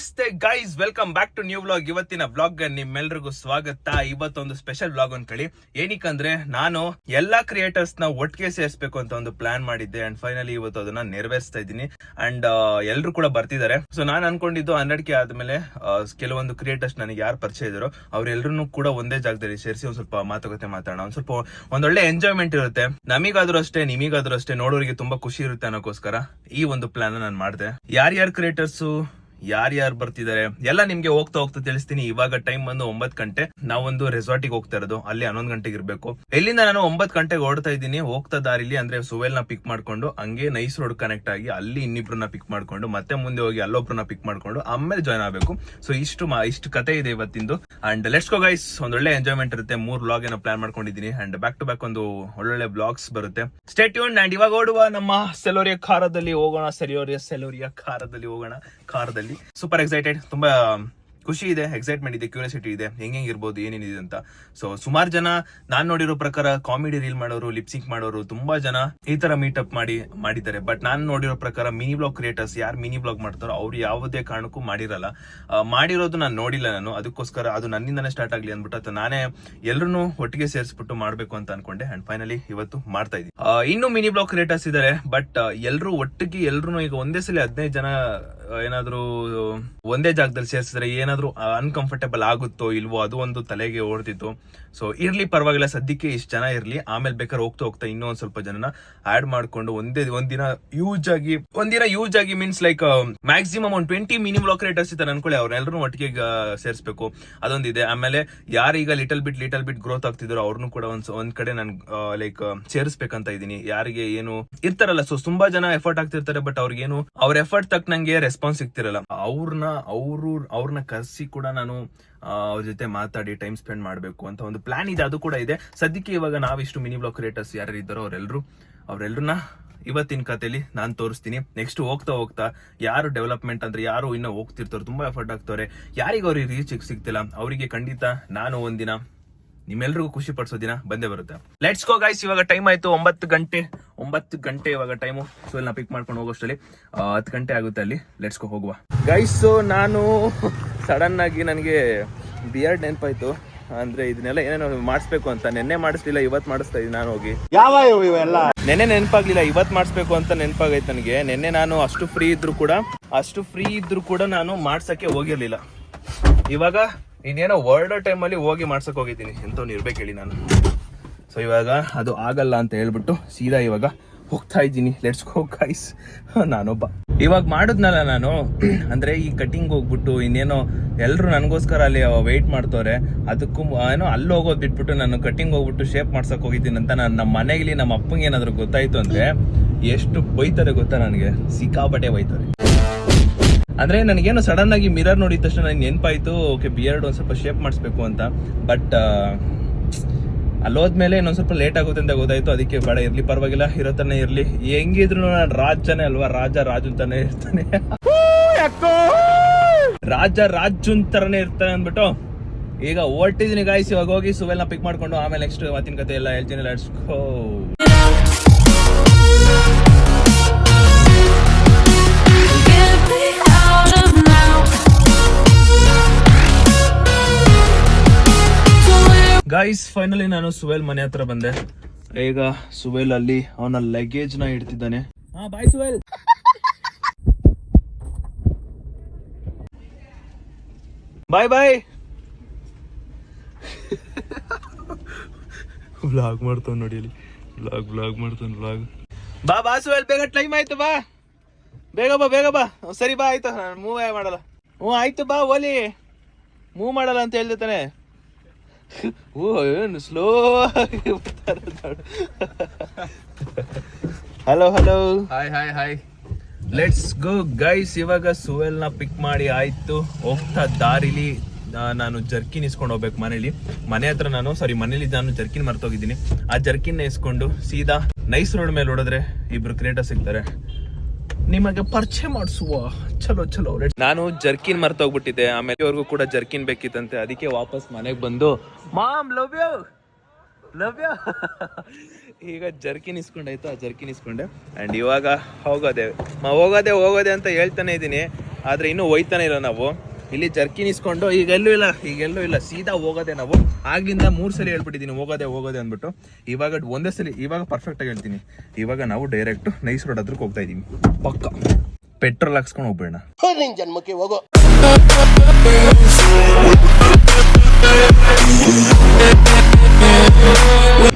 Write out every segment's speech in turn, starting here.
ನಮಸ್ತೆ guys, welcome back to new vlog. ಇವತ್ತಿನ blog ನಿಮ್ಮೆಲ್ರಿಗೂ ಸ್ವಾಗತ. ಇವತ್ತೊಂದು ಸ್ಪೆಷಲ್ ಬ್ಲಾಗ್ ಅನ್ಕೊಳ್ಳಿ. ಏನಕ್ಕಂದ್ರೆ ನಾನು ಎಲ್ಲಾ ಕ್ರಿಯೇಟರ್ಸ್ ನ ಒಟ್ಟಿಗೆ ಸೇರಿಸಬೇಕು ಅಂತ ಒಂದು ಪ್ಲಾನ್ ಮಾಡಿದ್ದೆ ಅಂಡ್ ಫೈನಲಿ ಇವತ್ತು ಅದನ್ನ ನೆರವೇರಿಸ್ತಾ ಇದ್ದೀನಿ. ಅಂಡ್ ಎಲ್ರು ಕೂಡ ಬರ್ತಿದ್ದಾರೆ. ಸೊ ನಾನು ಅನ್ಕೊಂಡಿದ್ದು 100K ಆದ್ಮೇಲೆ ಕೆಲವೊಂದು ಕ್ರಿಯೇಟರ್ಸ್ ನನಗೆ ಯಾರು ಪರಿಚಯ ಇದ್ರು ಅವ್ರೆಲ್ರು ಕೂಡ ಒಂದೇ ಜಾಗದಲ್ಲಿ ಸೇರಿಸಿ ಒಂದ್ ಸ್ವಲ್ಪ ಮಾತುಕತೆ ಮಾತಾಡೋಣ. ಒಂದ್ ಸ್ವಲ್ಪ ಒಂದೊಳ್ಳೆ ಎಂಜಾಯ್ಮೆಂಟ್ ಇರುತ್ತೆ. ನಮಿಗಾದ್ರೂ ಅಷ್ಟೇ, ನಿಮಗಾದ್ರೂ ಅಷ್ಟೇ, ನೋಡೋರಿಗೆ ತುಂಬಾ ಖುಷಿ ಇರುತ್ತೆ ಅನ್ನೋಕ್ಕೋಸ್ಕರ ಈ ಒಂದು ಪ್ಲಾನ್ ನಾನು ಮಾಡಿದೆ. ಯಾರ್ಯಾರು ಕ್ರಿಯೇಟರ್ಸ್ ಯಾರ್ಯಾರು ಬರ್ತಿದ್ದಾರೆ ಎಲ್ಲ ನಿಮ್ಗೆ ಹೋಗ್ತಾ ತಿಳಿಸ್ತೀನಿ. ಇವಾಗ ಟೈಮ್ ಬಂದು 9 ಗಂಟೆ. ನಾವೊಂದು ರೆಸಾರ್ಟಿಗೆ ಹೋಗ್ತಾ ಇರೋದು, ಅಲ್ಲಿ 11 ಗಂಟೆಗೆ ಇರ್ಬೇಕು. ಎಲ್ಲಿಂದ ನಾನು 9 ಗಂಟೆಗೆ ಓಡ್ತಾ ಇದ್ದೀನಿ. ಹೋಗ್ತಾ ದಾರಿಲಿ ಅಂದ್ರೆ ಸುವೆಲ್ ನ ಪಿಕ್ ಮಾಡ್ಕೊಂಡು ಹಂಗೆ ನೈಸ್ ರೋಡ್ ಕನೆಕ್ಟ್ ಆಗಿ ಅಲ್ಲಿ ಇನ್ನಿಬ್ರನ್ನ ಪಿಕ್ ಮಾಡ್ಕೊಂಡು ಮತ್ತೆ ಮುಂದೆ ಹೋಗಿ ಅಲ್ಲೊಬ್ರನ್ನ ಪಿಕ್ ಮಾಡ್ಕೊಂಡು ಆಮೇಲೆ ಜಾಯ್ನ್ ಆಗ್ಬೇಕು. ಸೊ ಇಷ್ಟು ಕತೆ ಇದೆ ಇವತ್ತಿಂದು. And let's go guys. ಒಂದೊಳ್ಳೆ ಎಂಜಾಯ್ಮೆಂಟ್ ಇರುತ್ತೆ. 3 ವ್ಲಾಗ್ ಏನೋ ಪ್ಲಾನ್ ಮಾಡ್ಕೊಂಡಿದ್ದೀನಿ ಅಂಡ್ ಬ್ಯಾಕ್ ಟು ಬ್ಯಾಕ್ ಒಂದು ಒಳ್ಳೊಳ್ಳೆ ಬ್ಲಾಗ್ಸ್ ಬರುತ್ತೆ. Stay tuned. ಅಂಡ್ ಇವಾಗ ಓಡುವ ನಮ್ಮ ಸೆಲೋರಿಯಾ ಖಾರದಲ್ಲಿ ಹೋಗೋಣ. ಸೆಲೋರಿಯಾ ಖಾರದಲ್ಲಿ ಹೋಗೋಣ. ಖಾರದಲ್ಲಿ ಸೂಪರ್ ಎಕ್ಸೈಟೆಡ್. ತುಂಬಾ ಖುಷಿ ಇದೆ, ಎಕ್ಸೈಟ್ಮೆಂಟ್ ಇದೆ, ಕ್ಯೂರಿಯಾಸಿಟಿ ಇದೆ ಹೆಂಗಿರ್ಬೋದು, ಏನೇನಿದೆ ಅಂತ. ಸೊ ಸುಮಾರು ಜನ ನಾನ್ ನೋಡಿರೋ ಪ್ರಕಾರ ಕಾಮಿಡಿ ರೀಲ್ ಮಾಡೋರು, ಲಿಪ್ಸಿಂಕ್ ಮಾಡೋರು ತುಂಬಾ ಜನ ಈ ತರ ಮೀಟಪ್ ಮಾಡಿದ್ದಾರೆ. ಬಟ್ ನಾನು ನೋಡಿರೋ ಪ್ರಕಾರ ಮಿನಿ ಬ್ಲಾಗ್ ಕ್ರಿಯೇಟರ್ಸ್ ಯಾರು ಮಿನಿ ಬ್ಲಾಗ್ ಮಾಡ್ತಾರೋ ಅವ್ರು ಯಾವುದೇ ಕಾರಣಕ್ಕೂ ಮಾಡಿರಲ್ಲ. ಮಾಡಿರೋದು ನಾನು ನೋಡಿಲ್ಲ. ನಾನು ಅದಕ್ಕೋಸ್ಕರ ಅದು ನನ್ನಿಂದನೇ ಸ್ಟಾರ್ಟ್ ಆಗ್ಲಿ ಅಂದ್ಬಿಟ್ಟು ನಾನೇ ಎಲ್ಲರೂ ಒಟ್ಟಿಗೆ ಸೇರಿಸ್ಬಿಟ್ಟು ಮಾಡ್ಬೇಕು ಅಂತ ಅನ್ಕೊಂಡೆ. ಅಂಡ್ ಫೈನಲಿ ಇವತ್ತು ಮಾಡ್ತಾ ಇದ್ದೀನಿ. ಇನ್ನು ಮಿನಿ ಬ್ಲಾಗ್ ಕ್ರಿಯೇಟರ್ಸ್ ಇದಾರೆ, ಬಟ್ ಎಲ್ಲರೂ ಒಟ್ಟಿಗೆ ಈಗ ಒಂದೇ ಸಲ 15 ಜನ ಏನಾದ್ರು ಒಂದೇ ಜಾಗದಲ್ಲಿ ಸೇರಿಸಿದ್ರೆ ಏನಾದ್ರು ಅನ್ಕಂಫರ್ಟೇಬಲ್ ಆಗುತ್ತೋ ಇಲ್ವೋ ಅದು ಒಂದು ತಲೆಗೆ ಓಡ್ತಿತ್ತು. ಸೊ ಇರ್ಲಿ, ಪರವಾಗಿಲ್ಲ, ಸದ್ಯಕ್ಕೆ ಇಷ್ಟು ಜನ ಇರ್ಲಿ. ಆಮೇಲೆ ಬೇಕಾದ್ರೆ ಹೋಗ್ತಾ ಇನ್ನೂ ಒಂದ್ ಸ್ವಲ್ಪ ಜನನ ಆಡ್ ಮಾಡ್ಕೊಂಡು ಒಂದಿನ ಯೂಸ್ ಆಗಿ ಮೀನ್ಸ್ ಲೈಕ್ ಮ್ಯಾಕ್ಸಿಮಮ್ ಒಂದು 20 ಮಿನಿ ಬ್ಲಾಗ್ ಕ್ರಿಯೇಟರ್ಸ್ ಇದ್ದಾರೆ ಅನ್ಕೊಳ್ಳಿ. ಅವ್ರನ್ನೆಲ್ಲರೂ ಒಟ್ಟಿಗೆ ಸೇರಿಸಬೇಕು, ಅದೊಂದಿದೆ. ಆಮೇಲೆ ಯಾರೀಗ ಲಿಟಲ್ ಬಿಟ್ ಗ್ರೋತ್ ಆಗ್ತಿದ್ರು ಅವ್ರನ್ನು ಕೂಡ ಒಂದ್ ಕಡೆ ನಾನು ಲೈಕ್ ಸೇರಿಸ್ಬೇಕಂತ ಇದೀನಿ. ಯಾರಿಗೆ ಏನು ಇರ್ತಾರಲ್ಲ, ಸೊ ತುಂಬಾ ಜನ ಎಫರ್ಟ್ ಆಗ್ತಿರ್ತಾರೆ, ಬಟ್ ಅವ್ರಿಗೇನು ಅವ್ರ ಎಫರ್ಟ್ ತಕ್ಕನಂಗೆ ರೆಸ್ಪಾನ್ಸ್ ಸಿಗ್ತಿರಲ್ಲ. ಅವ್ರನ್ನ ಕರ್ಸಿ ಕೂಡ ನಾನು ಅವ್ರ ಜೊತೆ ಮಾತಾಡಿ ಟೈಮ್ ಸ್ಪೆಂಡ್ ಮಾಡ್ಬೇಕು ಅಂತ ಒಂದು ಪ್ಲಾನ್ ಇದೆ. ಅದು ಕೂಡ ಇದೆ. ಸದ್ಯಕ್ಕೆ ಇವಾಗ ನಾವಿಷ್ಟು ಮಿನಿ ಬ್ಲಾಗ್ ಕ್ರಿಯೇಟರ್ಸ್ ಯಾರು ಇದ್ದಾರೋ ಅವ್ರೆಲ್ರನ್ನ ಇವತ್ತಿನ ಕಥೆಯಲ್ಲಿ ನಾನು ತೋರಿಸ್ತೀನಿ. ನೆಕ್ಸ್ಟ್ ಹೋಗ್ತಾ ಯಾರು ಡೆವಲಪ್ಮೆಂಟ್ ಅಂದ್ರೆ ಯಾರು ಇನ್ನೂ ಹೋಗ್ತಿರ್ತಾರೋ, ತುಂಬಾ ಎಫರ್ಟ್ ಆಗ್ತವ್ರೆ, ಯಾರಿಗೆ ಅವ್ರಿಗೆ ರೀಚ್ ಸಿಗ್ತಿಲ್ಲ, ಅವರಿಗೆ ಖಂಡಿತ ನಾನು ಒಂದಿನ ನಿಮ್ಮೆಲ್ರಿಗೂ ಖುಷಿ ಪಡಿಸೋ ದಿನ ಬಂದೇ ಬರುತ್ತೆ. Let's go guys. ಇವಾಗ ಟೈಮ್ ಆಯ್ತು 9 ಗಂಟೆ ಇವಾಗ ಟೈಮು. ಸೊ ಇಲ್ಲಿ ನಾ ಪಿಕ್ ಮಾಡ್ಕೊಂಡು ಹೋಗೋಷ್ಟರಲ್ಲಿ 10 ಗಂಟೆ ಆಗುತ್ತೆ. ಅಲ್ಲಿ ಲೆಟ್ಸ್ ಗೋ, ಹೋಗುವ ಗೈಸ್. ನಾನು ಸಡನ್ ಆಗಿ ನನಗೆ ಬಿಯರ್ಡ್ ನೆನಪಾಯ್ತು. ಅಂದ್ರೆ ಇದನ್ನೆಲ್ಲ ಏನೇನೋ ಮಾಡಿಸ್ಬೇಕು ಅಂತ. ನೆನ್ನೆ ಮಾಡಿಸ್ಲಿಲ್ಲ, ಇವತ್ತು ಮಾಡಿಸ್ತಾ ಇದ್ದೀನಿ ನಾನು ಹೋಗಿ. ನೆನ್ನೆ ನೆನಪಾಗ್ಲಿಲ್ಲ, ಇವತ್ತು ಮಾಡಿಸ್ಬೇಕು ಅಂತ ನೆನಪಾಗೈತೆ ನನಗೆ. ನೆನ್ನೆ ನಾನು ಅಷ್ಟು ಫ್ರೀ ಇದ್ರು ಕೂಡ ನಾನು ಮಾಡ್ಸಕ್ಕೆ ಹೋಗಿರ್ಲಿಲ್ಲ. ಇವಾಗ ಇನ್ನೇನೋ ವರ್ಲ್ಡ್ ಟೈಮಲ್ಲಿ ಹೋಗಿ ಮಾಡ್ಸಕ್ ಹೋಗಿದ್ದೀನಿ. ಎಂತವ್ನು ಇರ್ಬೇಕು ಹೇಳಿ ನಾನು. ಸೊ ಇವಾಗ ಅದು ಆಗಲ್ಲ ಅಂತ ಹೇಳ್ಬಿಟ್ಟು ಸೀದಾ ಇವಾಗ ಹೋಗ್ತಾ ಇದ್ದೀನಿ. Let's go guys. ನಾನೊಬ್ಬ ಇವಾಗ ಮಾಡಿದ್ನಲ್ಲ ನಾನು, ಅಂದ್ರೆ ಈ ಕಟಿಂಗ್ ಹೋಗ್ಬಿಟ್ಟು ಇನ್ನೇನೋ ಎಲ್ರು ನನಗೋಸ್ಕರ ಅಲ್ಲಿ ವೆಯ್ಟ್ ಮಾಡ್ತವ್ರೆ. ಅದಕ್ಕೂ ಏನೋ ಅಲ್ಲಿ ಹೋಗೋದು ಬಿಟ್ಬಿಟ್ಟು ನಾನು ಕಟಿಂಗ್ ಹೋಗ್ಬಿಟ್ಟು ಶೇಪ್ ಮಾಡ್ಸಕ್ ಹೋಗಿದ್ದೀನಿ ಅಂತ ನಮ್ಮ ಮನೆಯಲ್ಲಿ ನಮ್ಮ ಅಪ್ಪಂಗೆ ಏನಾದ್ರು ಗೊತ್ತಾಯ್ತು ಅಂದ್ರೆ ಎಷ್ಟು ಬೈತಾರೆ ಗೊತ್ತಾ ನನಗೆ. ಸಿಕ್ಕಾಪಟ್ಟೆ ಬೈತಾರೆ. ಅಂದ್ರೆ ನನಗೇನು ಸಡನ್ ಆಗಿ ಮಿರರ್ ನೋಡಿದ ತಕ್ಷಣ ನನಗೆ ನೆನಪಾಯ್ತು, ಓಕೆ ಬಿಯರ್ಡ್ ಒಂದ್ ಸ್ವಲ್ಪ ಶೇಪ್ ಮಾಡಿಸ್ಬೇಕು ಅಂತ. ಬಟ್ ಅಲ್ಲೋದ್ಮೇಲೆ ಇನ್ನೊಂದ್ ಸ್ವಲ್ಪ ಲೇಟ್ ಆಗುತ್ತೆ ಅಂತ ಗೊತ್ತಾಯ್ತು. ಅದಕ್ಕೆ ಬೇಡ, ಇರ್ಲಿ, ಪರವಾಗಿಲ್ಲ, ಇರೋತನೇ ಇರ್ಲಿ. ಹೆಂಗಿದ್ರು ನಾನು ರಾಜನೇ ಅಲ್ವಾ, ರಾಜು ಅಂತಾನೆ ಇರ್ತಾನೆ. ರಾಜುನ್ ತರನೇ ಇರ್ತಾನೆ ಅಂದ್ಬಿಟ್ಟು ಈಗ ಹೊರಟಿದ್ದೀನಿ ಗಾಯ್ಸ್. ಇವಾಗ ಹೋಗಿ ಸುವೆಲ್ನ ಪಿಕ್ ಮಾಡ್ಕೊಂಡು ಆಮೇಲೆ ನೆಕ್ಸ್ಟ್ ಮಾತಿನ ಕತೆ ಎಲ್ಲ ಹೇಳ್ತೀನಿ. Let's go. ಗೈಸ್ ಫೈನಲಿ ನಾನು ಸುವೆಲ್ ಮನೆ ಹತ್ರ ಬಂದೆ. ಈಗ ಸುವೆಲ್ ಅಲ್ಲಿ ಅವನ ಲಗೇಜ್ ನ ಇಡ್ತಿದ್ದಾನೆ. ಬಾಯ್ ಸುವೆಲ್. ಬಾಯ್ ವ್ಲಾಗ್ ಮಾಡ್ತಾವ್ ನೋಡಿ ಅಲ್ಲಿ. ವ್ಲಾಗ್ ಮಾಡ್ತಾನ. ಬಾ ಸುವೆಲ್, ಬೇಗ ಟೈಮ್ ಆಯ್ತು. ಬೇಗ ಬಾ. ಸರಿ ಬಾ, ಆಯ್ತು. ಮೂವ್ ಮಾಡಲ್ಲ. ಆಯ್ತು ಬಾ, ಓಲಿ ಮೂವ್ ಮಾಡಲ್ಲ ಅಂತ ಹೇಳ್ತಾನೆ. ಏನು slow hello hi. Let's go guys. ಇವಾಗ ಸುವೆಲ್ ನ ಪಿಕ್ ಮಾಡಿ ಆಯ್ತು. ಹೋಗ್ತಾ ದಾರಿಲಿ ನಾನು ಜರ್ಕಿನ್ ಇಸ್ಕೊಂಡು ಹೋಗ್ಬೇಕು ಮನೆ ಹತ್ರ. ಮನೇಲಿ ನಾನು ಜರ್ಕಿನ್ ಮರ್ತೋಗಿದ್ದೀನಿ. ಆ ಜರ್ಕಿನ್ ಇಸ್ಕೊಂಡು ಸೀದಾ ನೈಸ್ ರೋಡ್ ಮೇಲೆ ಹೊಡೆದ್ರೆ ಇಬ್ರು ಕ್ರಿಯೇಟರ್ ಸಿಗ್ತಾರೆ. ನಿಮಗೆ ಪರಿಚಯ ಮಾಡಿಸುವ. ಚಲೋ. ನಾನು ಜರ್ಕಿನ್ ಮರ್ತೋಗ್ಬಿಟ್ಟಿದ್ದೆ. ಆಮೇಲೆ ಇವ್ರಿಗೂ ಕೂಡ ಜರ್ಕಿನ್ ಬೇಕಿತ್ತಂತೆ. ಅದಕ್ಕೆ ವಾಪಸ್ ಮನೆಗೆ ಬಂದು ಮಾಮ್ ಲವ್ ಯು ಈಗ ಜರ್ಕಿನ್ ಇಸ್ಕೊಂಡಾಯ್ತು. ಆ ಜರ್ಕಿನ್ ಇಸ್ಕೊಂಡೆ. ಅಂಡ್ ಇವಾಗ ಹೋಗೋದೆ ಅಂತ ಹೇಳ್ತಾನೆ ಇದ್ದೀನಿ. ಆದ್ರೆ ಇನ್ನೂ ಹೋಯ್ತಾನೆ ಇಲ್ಲ ನಾವು. ಇಲ್ಲಿ ಜರ್ಕಿನ್ ಇಸ್ಕೊಂಡು ಈಗೆಲ್ಲೂ ಇಲ್ಲ ಸೀದಾ ಹೋಗೋದೆ ನಾವು. ಆಗ್ಲಿಂದ 3 ಸಲ ಹೇಳ್ಬಿಟ್ಟಿದ್ದೀನಿ ಹೋಗೋದೆ ಅಂದ್ಬಿಟ್ಟು. ಇವಾಗ ಒಂದೇ ಸಲ ಇವಾಗ ಪರ್ಫೆಕ್ಟ್ ಆಗಿ ಹೇಳ್ತೀನಿ. ಇವಾಗ ನಾವು ಡೈರೆಕ್ಟ್ ನೈಸ್ ರೋಡ್ ಹತ್ರಕ್ಕೆ ಹೋಗ್ತಾ ಇದೀವಿ. ಪಕ್ಕ ಪೆಟ್ರೋಲ್ ಹಾಕ್ಸ್ಕೊಂಡು ಹೋಗ್ಬೇಡ. ಜನ್ಮಕ್ಕೆ ಹೋಗೋ.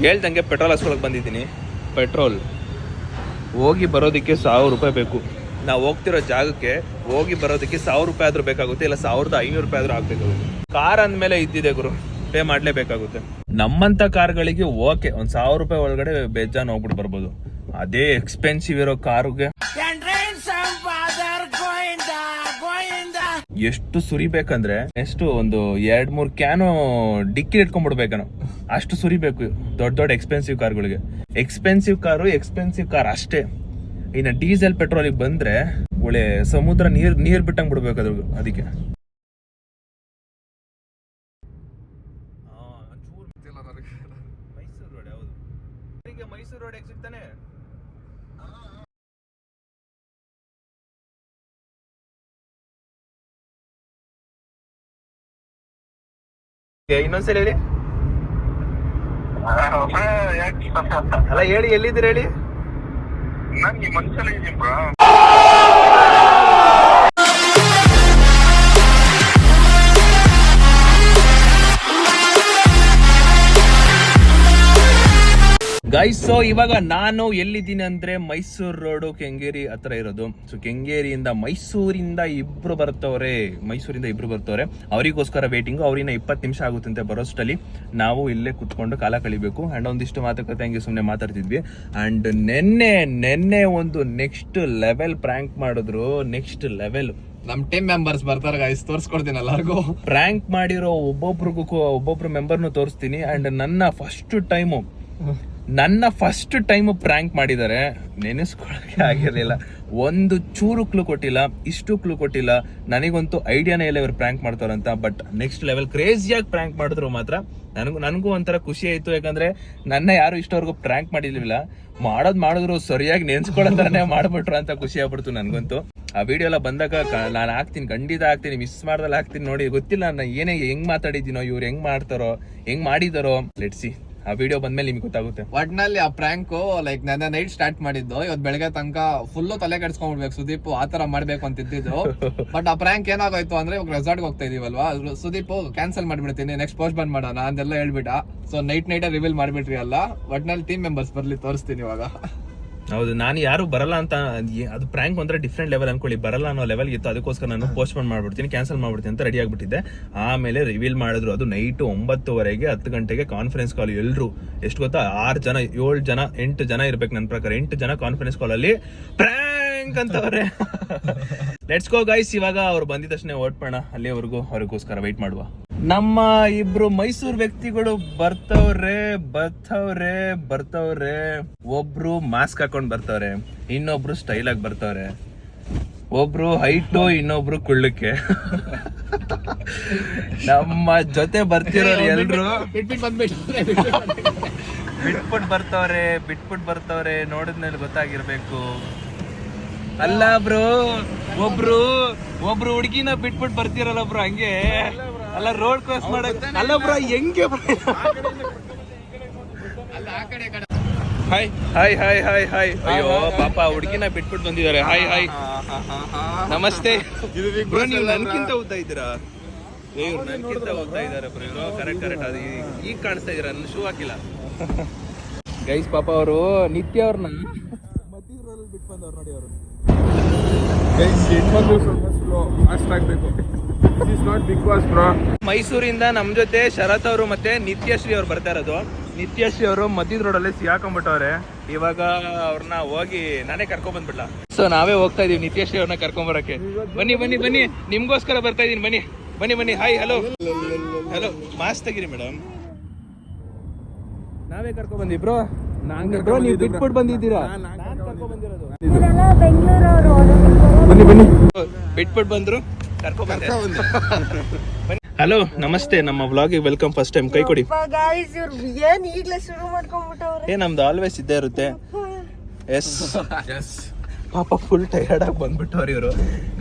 ಹೇಳ್ದಂಗೆ ಪೆಟ್ರೋಲ್ ಹಾಕ್ಸ್ಕೊಳಕ್ ಬಂದಿದ್ದೀನಿ. ಪೆಟ್ರೋಲ್ ಹೋಗಿ ಬರೋದಕ್ಕೆ 1000 ರೂಪಾಯಿ ಬೇಕು. ನಾವು ಹೋಗ್ತಿರೋ ಜಾಗಕ್ಕೆ ಹೋಗಿ ಬರೋದಕ್ಕೆ 1000 ರೂಪಾಯಿ ಆದ್ರೂ ಬೇಕಾಗುತ್ತೆ, ಇಲ್ಲ 1500 ರೂಪಾಯಿ ಆದ್ರೂ ಆಗ್ಬೇಕಾಗುತ್ತೆ. ಕಾರ್ ಅಂದ್ಮೇಲೆ ಇದ್ದಿದೆ ಗುರು, ಪೇ ಮಾಡ್ಲೇಬೇಕಾಗುತ್ತೆ. ನಮ್ಮಂತ ಕಾರ್ಗಳಿಗೆ ಓಕೆ, 1000 ರೂಪಾಯಿ ಒಳಗಡೆ ಬೇಜಾನ್ ಹೋಗ್ಬಿಟ್ಟು ಬರ್ಬೋದು. ಅದೇ ಎಕ್ಸ್ಪೆನ್ಸಿವ್ ಇರೋ ಕಾರುಗೆ ಎಷ್ಟು ಸುರಿಬೇಕಂದ್ರೆ ಎಷ್ಟು ಒಂದು 2-3 ಕ್ಯಾನು ಡಿಕ್ಕಿ ಇಟ್ಕೊಂಡ್ಬಿಡ್ಬೇಕನೋ ಅಷ್ಟು ಸುರಿಬೇಕು ದೊಡ್ಡ ಎಕ್ಸ್ಪೆನ್ಸಿವ್ ಕಾರ್ಗಳಿಗೆ. ಎಕ್ಸ್ಪೆನ್ಸಿವ್ ಕಾರ್ ಅಷ್ಟೇ. ಇನ್ನು ಡೀಸೆಲ್ ಪೆಟ್ರೋಲಿಗೆ ಬಂದ್ರೆ ಒಳ್ಳೆ ಸಮುದ್ರ ನೀರ್ ಬಿಟ್ಟಂಗ್ ಬಿಡ್ಬೇಕು ಅದಕ್ಕೆ. ಮೈಸೂರು ರೋಡ್ ಯಾವುದು? ಮೈಸೂರು ರೋಡ್ ಎಕ್ಸಿಟ್ ತಾನೆ. ಇನ್ನೊಂದ್ಸಲ ಹೇಳಿ. ಅಲ್ಲ ಹೇಳಿ, ಎಲ್ಲಿದ್ದೀರ ಹೇಳಿ. ನಾನು ಮನುಷ್ಯನ ಇದ್ದೀನಿ ಬ್ರೋ. ಗೈಸ್, ಸೊ ಇವಾಗ ನಾನು ಎಲ್ಲಿದ್ದೀನಿ ಅಂದ್ರೆ ಮೈಸೂರು ರೋಡು ಕೆಂಗೇರಿ ಹತ್ರ ಇರೋದು. ಸೊ ಕೆಂಗೇರಿಯಿಂದ ಮೈಸೂರಿಂದ ಇಬ್ರು ಬರ್ತವ್ರೆ. ಅವರಿಗೋಸ್ಕರ ವೇಟಿಂಗು. ಅವ್ರಿನ್ನ 20 ನಿಮಿಷ ಆಗುತ್ತಂತೆ ಬರೋಷ್ಟಲ್ಲಿ. ನಾವು ಇಲ್ಲೇ ಕುತ್ಕೊಂಡು ಕಾಲ ಕಳಿಬೇಕು. ಅಂಡ್ ಒಂದಿಷ್ಟು ಮಾತುಕತೆ ಹಂಗೆ ಸುಮ್ಮನೆ ಮಾತಾಡ್ತಿದ್ವಿ. ಅಂಡ್ ನೆನ್ನೆ ಒಂದು ನೆಕ್ಸ್ಟ್ ಲೆವೆಲ್ ಪ್ರ್ಯಾಂಕ್ ಮಾಡಿದ್ರು. ನೆಕ್ಸ್ಟ್ ಲೆವೆಲ್ ನಮ್ ಟೀಮ್ ಮೆಂಬರ್ಸ್ ಬರ್ತಾರೆ ಗೈಸ್, ತೋರ್ಸ್ಕೊಡ್ತೀನಿ ಎಲ್ಲರಿಗೂ. ಪ್ರ್ಯಾಂಕ್ ಮಾಡಿರೋ ಒಬ್ಬೊಬ್ರು ಮೆಂಬರ್ನು ತೋರಿಸ್ತೀನಿ. ಅಂಡ್ ನನ್ನ ಫಸ್ಟ್ ಟೈಮ್ ಪ್ರ್ಯಾಂಕ್ ಮಾಡಿದ್ದಾರೆ. ನೆನೆಸ್ಕೊಳಕ್ಕೆ ಆಗಿರ್ಲಿಲ್ಲ. ಒಂದು ಚೂರು ಕ್ಲೂ ಕೊಟ್ಟಿಲ್ಲ, ಇಷ್ಟು ಕ್ಲೂ ಕೊಟ್ಟಿಲ್ಲ. ನನಗಂತೂ ಐಡಿಯಾನೇ ಇಲ್ಲ ಇವ್ರು ಪ್ರ್ಯಾಂಕ್ ಮಾಡ್ತಾರಂತ. ಬಟ್ ನೆಕ್ಸ್ಟ್ ಲೆವೆಲ್ ಕ್ರೇಜಿಯಾಗಿ ಪ್ರ್ಯಾಂಕ್ ಮಾಡಿದ್ರು ಮಾತ್ರ. ನನಗೂ ಒಂಥರ ಖುಷಿ ಆಯ್ತು. ಯಾಕಂದ್ರೆ ನನ್ನ ಯಾರು ಇಷ್ಟವರೆಗೂ ಪ್ರ್ಯಾಂಕ್ ಮಾಡಿರ್ಲಿಲ್ಲ. ಮಾಡಿದ್ರು ಸರಿಯಾಗಿ ನೆನ್ಸ್ಕೊಳ್ಳೋದಾನೆ ಮಾಡ್ಬಿಟ್ರು ಅಂತ ಖುಷಿ ಆಗ್ಬಿಡ್ತು ನನಗಂತೂ. ಆ ವಿಡಿಯೋ ಎಲ್ಲ ಬಂದಾಗ ನಾನು ಹಾಕ್ತೀನಿ, ಖಂಡಿತ ಹಾಕ್ತೀನಿ. ಮಿಸ್ ಮಾಡ್ದಲ್ಲಿ ಹಾಕ್ತೀನಿ. ನೋಡಿ, ಗೊತ್ತಿಲ್ಲ ನಾನು ಹೆಂಗ್ ಮಾತಾಡಿದ್ದೀನೋ, ಇವ್ರು ಹೆಂಗ್ ಮಾಡ್ತಾರೋ, ಹೆಂಗ್ ಮಾಡಿದಾರೋ. ಲೆಟ್ಸಿ, ಆ ವಿಡಿಯೋ ಬಂದ್ಮೇಲೆ ನಿಮ್ಗೆ ಗೊತ್ತಾಗುತ್ತೆ. ಒಟ್ನಲ್ಲಿ ಆ ಪ್ರ್ಯಾಂಕ್ ಲೈಕ್ ನನ್ನ ನೈಟ್ ಸ್ಟಾರ್ಟ್ ಮಾಡಿದ್ದು. ಇವತ್ತು ಬೆಳಗ್ಗೆ ತನಕ ಫುಲ್ಲು ತಲೆ ಕೆಡ್ಸ್ಕೊಂಡ್ಬಿಡ್ಬೇಕು ಸುದೀಪ್ ಆತರ ಮಾಡ್ಬೇಕು ಅಂತ ಇದ್ದಿದ್ದು. ಬಟ್ ಆ ಪ್ರ್ಯಾಂಕ್ ಏನಾಗೋಯ್ತು ಅಂದ್ರೆ ಇವಾಗ ರೆಸಾರ್ಟ್ ಹೋಗ್ತಾ ಇದೀವಲ್ವಾ, ಸುದೀಪ್ ಕ್ಯಾನ್ಸಲ್ ಮಾಡ್ಬಿಡ್ತೀನಿ, ನೆಕ್ಸ್ಟ್ ಪೋಸ್ಟ್ ಬಂದ್ ಮಾಡೋಣ ಅಂತೆಲ್ಲ ಹೇಳ್ಬಿಟ್ಟ. ಸೊ ನೈಟ್ ರಿವೀಲ್ ಮಾಡ್ಬಿಟ್ರಿ ಅಲ್ಲ. ಒಟ್ನಲ್ಲಿ ಟೀಮ್ ಮೆಂಬರ್ಸ್ ಬರ್ಲಿ, ತೋರಿಸ್ತೀನಿ ಇವಾಗ. ಹೌದು, ನಾನು ಯಾರು ಬರಲ್ಲ ಅಂತ, ಅದು ಪ್ರ್ಯಾಂಕ್ ಅಂದ್ರೆ ಡಿಫ್ರೆಂಟ್ ಲೆವೆಲ್ ಅನ್ಕೊಳ್ಳಿ. ಬರಲ್ಲ ಅನ್ನೋ ಲೆವೆಲ್ ಇತ್ತು. ಅದಕ್ಕೋಸ್ಕರ ನಾನು ಪೋಸ್ಟ್ಪೋನ್ ಮಾಡ್ಬಿಡ್ತೀನಿ, ಕ್ಯಾನ್ಸಲ್ ಮಾಡ್ಬಿಡ್ತೀನಿ ಅಂತ ರೆಡಿ ಆಗ್ಬಿಟ್ಟಿದ್ದೆ. ಆಮೇಲೆ ರಿವೀಲ್ ಮಾಡಿದ್ರು. ಅದು ನೈಟ್ 9:30ಗೆ 10 ಗಂಟೆಗೆ ಕಾನ್ಫರೆನ್ಸ್ ಕಾಲ್. ಎಲ್ರು ಎಷ್ಟು ಗೊತ್ತಾ, 6 ಜನ 7 ಜನ 8 ಜನ ಇರ್ಬೇಕು ನನ್ನ ಪ್ರಕಾರ. 8 ಜನ ಕಾನ್ಫರೆನ್ಸ್ ಕಾಲ್ ಅಲ್ಲಿ ಪ್ರ್ಯಾಂಕ್ ಅಂತವ್ರೆ. Let's go guys. ಇವಾಗ ಅವ್ರು ಬಂದಿದ ತಕ್ಷಣ ಓಡ್ಪೋಣ. ಅಲ್ಲಿವರೆಗೂ ಅವ್ರಿಗೋಸ್ಕರ ವೆಯ್ಟ್ ಮಾಡುವ. ನಮ್ಮ ಇಬ್ರು ಮೈಸೂರು ವ್ಯಕ್ತಿಗಳು ಬರ್ತವ್ರೆ. ಒಬ್ರು ಮಾಸ್ಕ್ ಹಾಕೊಂಡ್ ಬರ್ತವ್ರೆ, ಇನ್ನೊಬ್ರು ಸ್ಟೈಲ್ ಆಗಿ ಬರ್ತವ್ರೆ. ಒಬ್ರು ಹೈಟು, ಇನ್ನೊಬ್ರು ಕುಳ್ಳಕ್ಕೆ. ನಮ್ಮ ಜೊತೆ ಬರ್ತಿರೋರು ಎಲ್ರು ಬಿಟ್ಬಿಟ್ಟು ಬರ್ತವ್ರೆ. ನೋಡಿದ್ಮೇಲೆ ಗೊತ್ತಾಗಿರ್ಬೇಕು. ಅಲ್ಲ ಬ್ರೋ, ಒಬ್ರು ಹುಡುಗಿನ ಬಿಟ್ಬಿಟ್ಟು ಬರ್ತಿರಲ್ಲ ಬ್ರೋ, ಹಂಗೆ ಅಲ್ಲ ರೋಡ್ ಕ್ರಾಸ್ ಮಾಡಕ್. ಅಲ್ಲ ಬ್ರೋ, ಹೆಂಗೆ ಹಾಯ್. ಅಯ್ಯೋ ಪಾಪ, ಹುಡುಗಿನ ಬಿಟ್ಬಿಟ್ಟು ಬಂದಿದ್ದಾರೆ. ಹಾಯ್ ನಮಸ್ತೆ ಬ್ರೋ. ನೀವು ನನ್ಕಿಂತ ಉದ್ದ ಇದ್ದೀರಾ? ಇವ್ರು ನನ್ಕಿಂತ ಉದ್ದ ಇದ್ದಾರೆ ಬ್ರೋ. ಇವರು ಕರೆಕ್ಟ್. ಅದು ಈಗ ಕಾಣಿಸ್ತಾ ಇದೀರ, ನನ್ನ ಶೂ ಹಾಕಿಲ್ಲ ಗೈಸ್. ಪಾಪ ಅವರು ನಿತ್ಯ ಅವ್ರನ್ನ ಮಧ್ಯದಲ್ಲಿ ಬಿಟ್ಟು ಬಂದವ್ರು ನೋಡಿ. ಅವರು ಮೈಸೂರಿಂದ ನಮ್ ಜೊತೆ ಶರತ್ ಅವರು ಮತ್ತೆ ನಿತ್ಯಶ್ರೀ ಅವ್ರು ಬರ್ತಾ ಇರೋದು. ನಿತ್ಯಶ್ರೀ ಅವರು ಮಧ್ಯದ ರೋಡಲ್ಲಿ ಸಿಗಾಕೊಂಡ್ಬಿಟ್ಟವ್ರೆ. ಇವಾಗ ಅವ್ರನ್ನ ಹೋಗಿ ನಾನೇ ಕರ್ಕೊಂಡ್ ಬಂದ್ಬಿಡ್ಲ. ಸೊ ನಾವೇ ಹೋಗ್ತಾ ಇದೀವಿ ನಿತ್ಯಶ್ರೀ ಅವ್ರನ್ನ ಕರ್ಕೊಂಡ್ ಬರಕ್ಕೆ. ಬನ್ನಿ, ನಿಮ್ಗೋಸ್ಕರ ಬರ್ತಾ ಇದೀನಿ. ಬನ್ನಿ. Hi, hello. ಮಾಸ್ಕ್ ತೆಗೀರಿ ಮೇಡಮ್. ನಾವೇ ಕರ್ಕೊಂಡ್ ಬಂದಿ ಬ್ರೋ. ನೀವು ಬಿಟ್ಬಿಟ್ಟು ಬಂದಿದ್ದೀರಾ? ಬನ್ನಿ. ಬಿಟ್ಬಿಟ್ಟು ಬಂದ್ರು, ಕರ್ಕೊಂಡ್ ಬಂದೆ. ಹಲೋ, ನಮಸ್ತೆ. ನಮ್ಮ ವ್ಲಾಗಿಗೆ ವೆಲ್ಕಮ್. ಫಸ್ಟ್ ಟೈಮ್ ಕೈ ಕೊಡಿ. ನಮ್ದು ಆಲ್ವೇಸ್ ಇದ್ದೇ ಇರುತ್ತೆ. ಎಸ್ ಪಾಪ ಫುಲ್ ಟೈರ್ಡ್ ಆಗಿ ಬಂದ್ಬಿಟ್ಟವ್ರು ಇವರು.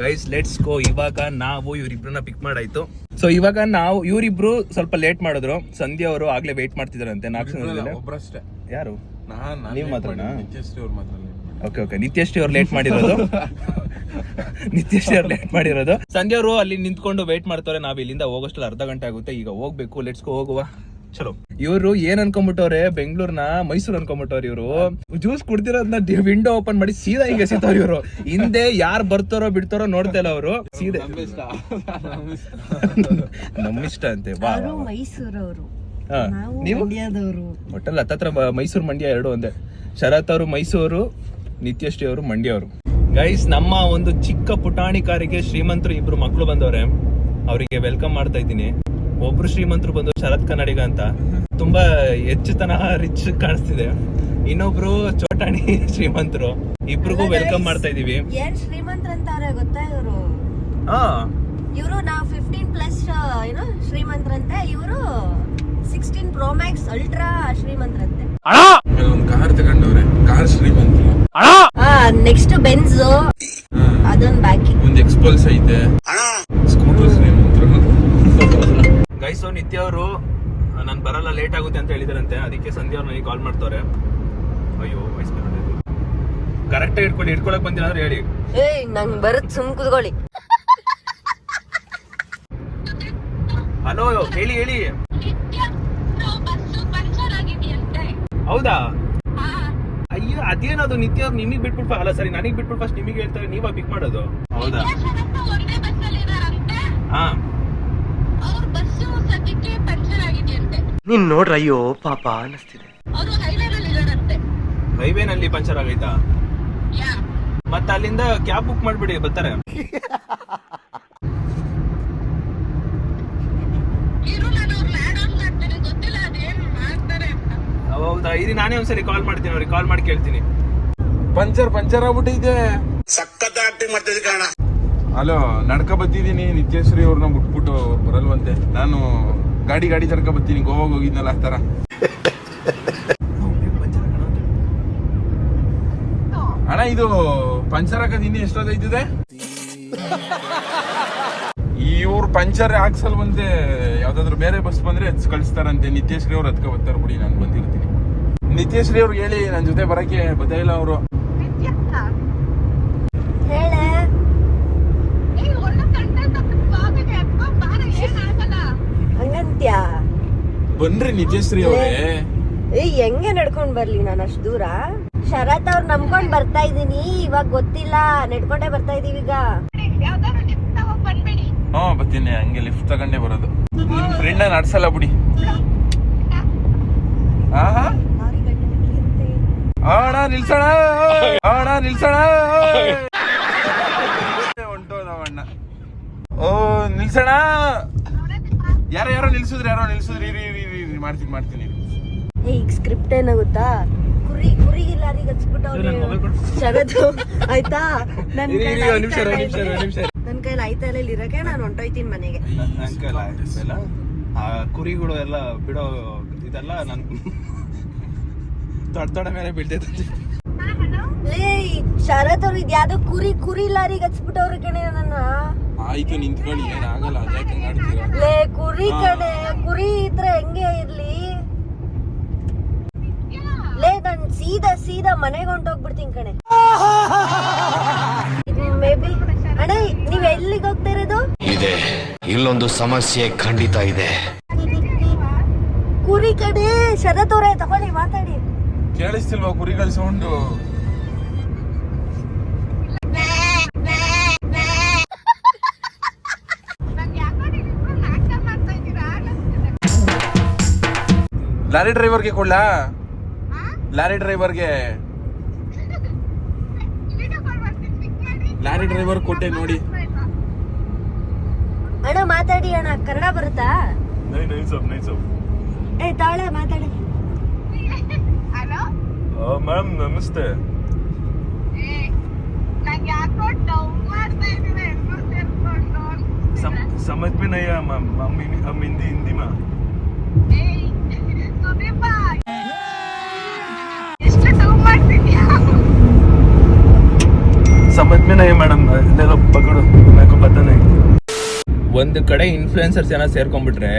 Guys let's go. ಇವಾಗ ನಾವು ಇವ್ರಿಬ್ರನ್ನ ಪಿಕ್ ಮಾಡಾಯ್ತು. ಸೊ ಇವಾಗ ನಾವು ಇವರಿಬ್ರು ಸ್ವಲ್ಪ ಲೇಟ್ ಮಾಡಿದ್ರು. ಸಂಧ್ಯಾ ಅವರು ಆಗ್ಲೇ ವೇಟ್ ಮಾಡ್ತಿದ್ರಂತೆ 4 ನಿಮಿಷದಲ್ಲಿ. ಒಬ್ರಷ್ಟೇ. ಯಾರು? ನೀವು ಮಾತ್ರ? ನಿತ್ಯಶ್ರೀ ಅವ್ರು ಮಾತ್ರ. ಓಕೆ ನಿತ್ಯಶ್ರೀ ಅವ್ರು ಲೇಟ್ ಮಾಡಿರೋದು. ನಿತ್ಯಶ್ರೀ ಅವ್ರು ಲೇಟ್ ಮಾಡಿರೋದು. ಸಂಧ್ಯಾ ಅವರು ಅಲ್ಲಿ ನಿಂತ್ಕೊಂಡು ವೇಟ್ ಮಾಡ್ತಾರೆ. ನಾವ್ ಇಲ್ಲಿಂದ ಹೋಗೋಷ್ಟಲ್ಲ ಅರ್ಧ ಗಂಟೆ ಆಗುತ್ತೆ. ಈಗ ಹೋಗ್ಬೇಕು. ಲೆಟ್ಸ್ ಗೋ, ಹೋಗುವ. ಚಲೋ. ಇವರು ಏನ್ ಅನ್ಕೊಂಡ್ಬಿಟ್ಟವ್ರೆ, ಬೆಂಗಳೂರ್ನ ಮೈಸೂರು ಅನ್ಕೊಂಡ್ಬಿಟ್ಟವ್ರು. ಇವರು ಜ್ಯೂಸ್ ಕುಡ್ದಿರೋದನ್ನ ವಿಂಡೋ ಓಪನ್ ಮಾಡಿ ಸೀದಾ ಈಗ ಎಸಿತವ್ರು ಇವರು. ಹಿಂದೆ ಯಾರು ಬರ್ತಾರೋ ಬಿಡ್ತಾರೋ ನೋಡ್ತಾ ಇಲ್ಲ ಅವರು. ಸೀದಾ ನಮ್ಮಿಷ್ಟ ಅಂತೆ. ಮೈಸೂರವರು, ನೀವು ಒಟ್ಟಲ್ಲಿ ಹತ್ತತ್ರ ಮೈಸೂರು ಮಂಡ್ಯ ಎರಡು ಒಂದೇ. ಶರತ್ ಅವರು ಮೈಸೂರು, ನಿತ್ಯಶ್ರೀ ಅವರು ಮಂಡ್ಯ ಅವರು. ಗೈಸ್ ನಮ್ಮ ಒಂದು ಚಿಕ್ಕ ಪುಟಾಣಿ ಕಾರಿಗೆ ಶ್ರೀಮಂತರು ಇಬ್ರು ಮಕ್ಕಳು ಬಂದವ್ರೆ. ಅವರಿಗೆ ವೆಲ್ಕಮ್ ಮಾಡ್ತಾ ಇದ್ದೀನಿ. ಒಬ್ರು ಶ್ರೀಮಂತರು ಬಂದು ಶರತ್ ಕನ್ನಡಿಗ ಅಂತ, ತುಂಬಾ ಹೆಚ್ಚುತನ ರಿಚ್ ಕಾಣಿಸ್ತಿದೆ. ಇನ್ನೊಬ್ರು ಚೋಟಾಣಿ ಶ್ರೀಮಂತರು. ಇಬ್ರಿಗೂ ವೆಲ್ಕಮ್ ಮಾಡ್ತಾ ಇದೀವಿ. ಏನ್ ಶ್ರೀಮಂತರ ಅಂತಾರೆ ಗೊತ್ತಾ ಇವರು? ಇವರು ನಾವು 15+ ಏನೋ ಶ್ರೀಮಂತರಂತೆ, ಇವರು 16 Pro Max ಅಲ್ಟ್ರಾ ಶ್ರೀಮಂತರಂತೆ. ಒಂದು ಕಾರ್ ತಗೊಂಡವ್ರೆ, ಕಾರ್ ಶ್ರೀಮಂತರು. ನೆಕ್ಸ್ಟ್ ಬೆನ್ಸ್, ಅದೊಂದು ಬಾಕಿ. ಒಂದು ಎಕ್ಸ್ಪಲ್ಸ್ ಐತೆ, ಸ್ಕೂಟರ್ ಶ್ರೀಮಂತರು. ಗೈಸ್ ನಿತ್ಯ ಅವರು ನಾನು ಬರಲ್ಲ, ಲೇಟ್ ಆಗುತ್ತೆ ಅಂತ ಹೇಳಿದಾರಂತೆ. ಅದಕ್ಕೆ ಸಂಧ್ಯಾ ಅವ್ರು ನನಗೆ ಕಾಲ್ ಮಾಡ್ತಾರೆ. ಅಯ್ಯೋ ಕರೆಕ್ಟ್ ಇಟ್ಕೊಳಕ್ ಬಂದಿಲ್ಲ ಅಂದ್ರೆ ಹೇಳಿ. ನಂಗ್ ಬರತ್ ಸುಮ್ ಕುತ್ಕೊಳ್ಳಿ. ಹಲೋ, ಹೇಳಿ. ಹೌದಾ? ಅಯ್ಯೋ ಅದೇನದು ನಿತ್ಯ ಅವ್ರು ನಿಮಗೆ ಬಿಟ್ಬಿಟ್ಟು, ಅಲ್ಲ ಸರಿ ನನಗೆ ಬಿಟ್ಬಿಟ್ಟು ಫಸ್ಟ್ ನಿಮಗೆ ಹೇಳ್ತಾರೆ, ನೀವ ಪಿಕ್ ಮಾಡೋದು? ಹೌದಾ? ಹಾ, ನೀನ್ ನೋಡ್ರ ಅಯ್ಯೋ ಪಾಪ ಅನಿಸ್ತಿದೆ. ಹೈವೇನಲ್ಲಿ ಪಂಚರ್ ಆಗೈತಾ? ಮತ್ತೆ ಅಲ್ಲಿಂದ ಕ್ಯಾಬ್ ಬುಕ್ ಮಾಡ್ಬಿಡಿ, ಬರ್ತಾರೆ. ಹೌದಾ? ಇರಿ, ನಾನೇ ಒಂದ್ಸರಿ ಕಾಲ್ ಮಾಡ್ತೀನಿ ಅವ್ರಿಗೆ. ಕಾಲ್ ಮಾಡಿ ಕೇಳ್ತೀನಿ. ಪಂಚರ್ ಆಗ್ಬಿಟ್ಟಿದೆ. ಸಖತ್ ಆಕ್ಟಿಂಗ್ ಮಾಡ್ತಿದ್ದೆ ಕಾರಣ. ಹಲೋ, ನಡ್ಕ ಬತ್ತಿದೀನಿ. ನಿತ್ಯಶ್ರೀ ಅವ್ರನ್ನ ಬಿಟ್ಬಿಟ್ಟು ಬರಲ್ವಂತೆ. ನಾನು ಗಾಡಿ ತಡ್ಕ ಬತ್ತೀನಿ. ಗೋವಾಗ ಹೋಗಿದ್ನಲ್ಲ ಆ ತರ. ಅಣ್ಣ ಇದು ಪಂಚರ್ ಹಾಕೋದ್ ಇನ್ನೂ ಎಷ್ಟೊತ್ತೈತಿದೆ? ಇವ್ರು ಪಂಚರ್ ಹಾಕ್ಸಲ್ವಂತೆ. ಯಾವ್ದಾದ್ರು ಬೇರೆ ಬಸ್ ಬಂದ್ರೆ ಕಳಿಸ್ತಾರಂತೆ. ನಿತ್ಯಶ್ರೀ ಅವ್ರು ಅದಕ್ಕೆ ಬರ್ತಾರೆ ಬಿಡಿ, ನಾನು ಬಂದಿರ್ತೀನಿ. ನಿತ್ಯಶ್ರೀ ಅವ್ರಿಗೆ ಹೇಳಿ ನನ್ನ ಜೊತೆ ಬರಕ್ಕೆ ಬತ್ತಾ ಇಲ್ಲ ಅವರು. ಹಂಗಂತ್ಯ? ಬನ್ರಿ ನಿತ್ಯಶ್ರೀ ಅವ್ರೆ. ಹೆಂಗೆ ನಡ್ಕೊಂಡ್ ಬರ್ಲಿ ನಾನು ಅಷ್ಟು ದೂರ? ಶರತ್ ಅವ್ರು ನಂಬ್ಕೊಂಡ್ ಬರ್ತಾ ಇದೀನಿ. ಇವಾಗ ಗೊತ್ತಿಲ್ಲ, ನಡ್ಕೊಂಡೇ ಬರ್ತಾ ಇದೀವಿ ಈಗ. ಬರ್ತೀನಿ. ಹಂಗೆ ಲಿಫ್ಟ್ ತಗೊಂಡೇ ಬರೋದು. ನಿಮ್ ಫ್ರೆಂಡ್ ನಡ್ಸಲ್ಲ ಬಿಡಿ. ನಿಲ್ಸೋಣ ಹೊಂಟೋದವಣ್ಣ. ಓ ನಿಲ್ಸೋಣ. ಯಾರೋ ನಿಲ್ಸಿದ್ರಿ ಮಾಡ್ತೀನಿ. ಈಗ ಸ್ಕ್ರಿಪ್ಟ್ ಏನಾಗುತ್ತಾ? ಕುರಿಗಿಲ್ಲ ಹಚ್ಬಿಟ್ಟು ಶರತ್ ಆಯ್ತಾ? ನನ್ ಕೈಲಿ ಆಯ್ತಾ ಇಲ್ಲ ಇರಕ್ಕೆ ನಾನು ಹೊಂಟೋಯ್ತೀನಿ ಮನೆಗೆ. ಕುರಿಗಳು ಎಲ್ಲ ಬಿಡೋ ಇದೆಲ್ಲ ನನ್ ತೊಡ ಮೇಲೆ ಬೀಳ್ತೈತೆ. ಶರತ್ ಅವ್ರು ಇದು ಯಾವ್ದೋ ಕುರಿ ಲಾರಿಗೆ ಹಚ್ಬಿಟ್ಟವ್ರ ಕಣೆ ನನ್ನ. ಆಯ್ತು ನಿಂತ್ಕೊಳ್ಳಿ, ಏನಾಗಲ್ಲ. ಅದ್ಯಾಕೆ ಮಾಡ್ತೀರಾ? ಕುರಿ ಕಡೆ ಕುರಿ ಇದ್ರೆ ಹೆಂಗೆ ಇರ್ಲಿ? ನಾನು ಸೀದಾ ಮನೆಗೆ ಹೊಂಟೋಗ್ಬಿಡ್ತೀನಿ ಕಣೆ. ಮೇ ಬಿ ಅಣ್ಣ, ನೀವ್ ಎಲ್ಲಿಗೆ ಹೋಗ್ತಾ ಇರೋದು? ಇದೆ, ಇಲ್ಲೊಂದು ಸಮಸ್ಯೆ ಖಂಡಿತ ಇದೆ. ಕುರಿ ಕಡೆ ಶರತ್ ಅವರೇ ತಗೊಳ್ಳಿ, ಮಾತಾಡಿ. ಕೇಳಿಸ್ತಿಲ್ವಾ ಕುರಿಗಳ ಸೌಂಡು? ಲಾರಿ ಡ್ರೈವರ್ಗೆ ಕೊಡ್ಲಾ? ಲಾರಿ ಡ್ರೈವರ್ ಕೊಟ್ಟೆ ನೋಡಿ. ಅಣ್ಣ ಮಾತಾಡಿ ಅಣ್ಣ, ಕನ್ನಡ ಬರುತ್ತಾ? ತಾಳೆ ಮಾತಾಡಿ. ಮ್ಯಾಮ್ ನಮಸ್ತೆ. समझ में नहीं आया मैम, हम हिंदी में. ಬದ್ಮೇನ ಮೇಡಮ್ ಇಲ್ಲೆಲ್ಲ ಪಕಡು ಮೇಕೋ ಪತ್ತಾನೆ. ಒಂದು ಕಡೆ ಇನ್ಫ್ಲುಯೆನ್ಸರ್ಸ್ ಏನೋ ಸೇರ್ಕೊಂಡ್ಬಿಟ್ರೆ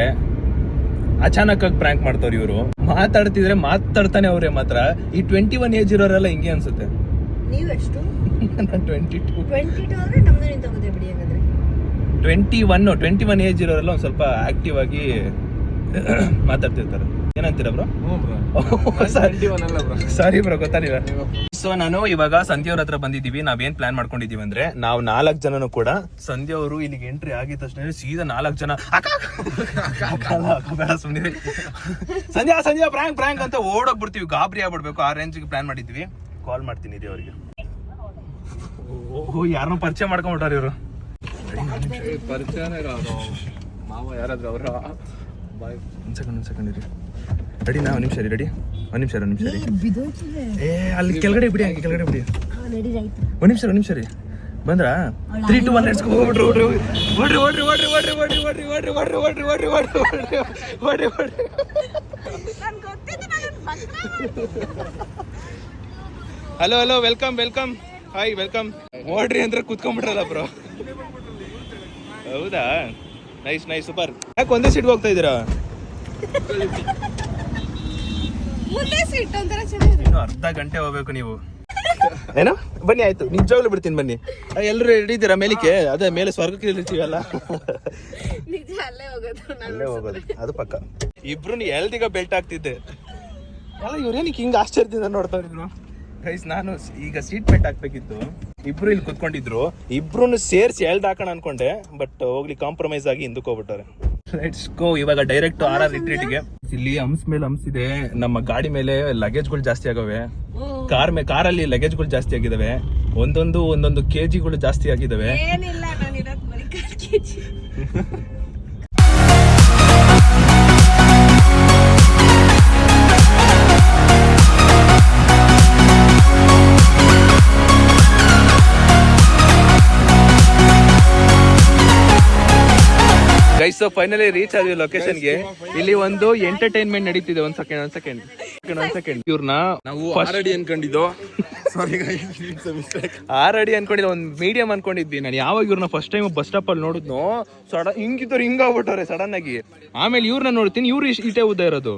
ಅಚಾನಕ್ ಆಗಿ ಪ್ರ್ಯಾಂಕ್ ಮಾಡ್ತಾವ್ರು ಇವರು. ಮಾತಾಡ್ತಿದ್ರೆ ಮಾತಾಡ್ತಾನೆ ಅವ್ರೆ ಮಾತ್ರ. ಈ 21 ಏಜ್ ಇರೋರೆಲ್ಲ ಹಿಂಗೆ ಅನ್ಸುತ್ತೆ. ನೀವೆಷ್ಟು? ನಾನು 22. 22 ಅಂದ್ರೆ ನಮ್ದು ನಿಂತೋಗುತ್ತೆ ಬಿಡಿ. ಹಾಗಾದ್ರೆ 21 ಏಜ್ ಇರೋರೆಲ್ಲ ಒಂದ್ ಸ್ವಲ್ಪ ಆಕ್ಟಿವ್ ಆಗಿ ಮಾತಾಡ್ತಿರ್ತಾರೆ. ಏನಂತೀರ ಬ್ರೋ? ಸಾರಿ ಬ್ರೋ, ಗೊತ್ತಾಗಿಲ್ಲ. ಸೊ ನಾನು ಇವಾಗ ಸಂಧ್ಯಾ ಅವ್ರ ಹತ್ರ ಬಂದಿದ್ದೀವಿ. ನಾವೇನ್ ಪ್ಲಾನ್ ಮಾಡ್ಕೊಂಡಿದೀವಿ ಅಂದ್ರೆ, ನಾವು 4 ಜನನು ಕೂಡ ಸಂಧ್ಯಾ ಅವರು ಇಲ್ಲಿಗೆ ಎಂಟ್ರಿ ಆಗಿದ ತಕ್ಷಣ ಸೀದಾ 4 ಜನ ಸುಮ್ಮನೆ ಸಂಧ್ಯಾ ಪ್ರ್ಯಾಂಕ್ ಅಂತ ಓಡೋಗ್ಬಿಡ್ತೀವಿ. ಗಾಬರಿ ಆಗ್ಬಿಡ್ಬೇಕು, ಆ ರೇಂಜ್ಗೆ ಪ್ಲಾನ್ ಮಾಡಿದ್ವಿ. ಕಾಲ್ ಮಾಡ್ತೀನಿ ರೀ ಅವ್ರಿಗೆ. ಓಹೋ, ಯಾರನ್ನೋ ಪರಿಚಯ ಮಾಡ್ಕೊಂಡ್ಬಿಟ್ಟಾರ ಇವರು. ಪರಿಚಯನೇ ಮಾವ ಯಾರಾದ್ರು ಅವರ. ಒಂದ್ ಸೆಕೆಂಡ್ ಇರಿ. ರೆಡಿ ನಾ? ಒಂದ್ ನಿಮಿಷ ರೀ. ಏ ಅಲ್ಲಿ ಕೆಳಗಡೆ ಬಿಡಿ, ಹಂಗೆ ಕೆಳಗಡೆ ಬಿಡಿ. ಒಂದ್ ನಿಮಿಷ ರೀ. ಬಂದ್ರಾ? 3, 2, 1 ಲೆಟ್ಸ್ ಗೋ. ಓಡ್ರಿ. Hello, welcome. Hi, welcome. ಓಡ್ರಿ ಅಂದ್ರೆ ಕೂತ್ಕೊಂಡ್ಬಿಟ್ರಲ್ಲ ಬ್ರೋ. ಹೌದಾ? Nice super. ಯಾಕೆ ಒಂದೇ ಸೀಟ್ಗೆ ಹೋಗ್ತಾ ಇದ್ದೀರಾ? ಇನ್ನು ಅರ್ಧ ಗಂಟೆ ಹೋಗ್ಬೇಕು ನೀವು. ಏನೋ ಬನ್ನಿ, ಆಯ್ತು, ನಿಜವಾಗ್ಲೂ ಬಿಡ್ತೀನಿ ಬನ್ನಿ. ಎಲ್ಲರೂ ರೆಡಿ ಇದ್ದೀರಾ ಮೇಲಿಕ್ಕೆ? ಅದೇ ಮೇಲೆ ಸ್ವರ್ಗಕ್ಕೆ ಇರ್ತೀವಲ್ಲ, ಅಲ್ಲೇ ಹೋಗೋದು ಅದು ಪಕ್ಕ. ಇಬ್ರು ಎಲ್ದಿಗ ಬೆಲ್ಟ್ ಆಗ್ತಿದ್ದೆ ಅಲ್ಲ. ಇವ್ರೇನಿಕ್ಕೆ ಹಿಂಗ ಆಶ್ಚರ್ಯದಿಂದ ನೋಡ್ತಾ ಇದ್ರು. ಗೈಸ್, ನಾನು ಈಗ ಸೀಟ್ ಬೆಲ್ಟ್ ಹಾಕ್ಬೇಕಿತ್ತು. ಇಬ್ರು ಇಲ್ಲಿ ಕುತ್ಕೊಂಡಿದ್ರು. ಇಬ್ರು ಸೇರ್ಸಿ ಎಲ್ಡ್ ಹಾಕೋಣ ಅನ್ಕೊಂಡೆ, ಬಟ್ ಹೋಗ್ಲಿ ಕಾಂಪ್ರಮೈಸ್ ಆಗಿ ಹಿಂದಕ್ಕೆ ಹೋಗ್ಬಿಟ್ಟಾರೆ. Let's go. ಇವಾಗ ಡೈರೆಕ್ಟ್ RR ರಿಟ್ರೀಟ್ಗೆ. ಇಲ್ಲಿ ಹಂಸ್ ಮೇಲೆ ಹಂಸ್ ಇದೆ. ನಮ್ಮ ಗಾಡಿ ಮೇಲೆ ಲಗೇಜ್ಗಳು ಜಾಸ್ತಿ ಆಗವೆ. ಕಾರಲ್ಲಿ ಲಗೇಜ್ಗಳು ಜಾಸ್ತಿ ಆಗಿದಾವೆ. ಒಂದೊಂದು ಕೆಜಿಗಳು ಜಾಸ್ತಿ ಆಗಿದಾವೆ. ಏನಿಲ್ಲ, ನಾನು ಇರೋದು ಬರೀ 4 kg. Guys, so finally reach ಆದ್ವಿ ಲೊಕೇಶನ್ಗೆ. ಇಲ್ಲಿ ಒಂದು ಎಂಟರ್ಟೈನ್ಮೆಂಟ್ ನಡೀತಿದೆ. ಒಂದ್ ಸೆಕೆಂಡ್. ಇವ್ರನ್ನ ನಾವು ಆಲ್ರೆಡಿ ಅನ್ಕೊಂಡಿದ್ದು. ಆಲ್ರೆಡಿ ಅನ್ಕೊಂಡಿದ್ದೆ, ಒಂದ್ ಮೀಡಿಯಂ ಅನ್ಕೊಂಡಿದ್ವಿ. ನಾನು ಯಾವಾಗ ಇವ್ರನ್ನ ಫಸ್ಟ್ ಟೈಮ್ ಬಸ್ ಸ್ಟಾಪ್ ಅಲ್ಲಿ ನೋಡಿದ್ನೋ, ಹಿಂಗಿದ್ದವ್ರು ಹಿಂಗಾಗ್ಬಿಟ್ಟವ್ರೆ ಸಡನ್ ಆಗಿ. ಆಮೇಲೆ ಇವ್ರನ್ನ ನೋಡ್ತೀನಿ, ಇವ್ರು ಇಟೇ ಉದ್ದ ಇರೋದು.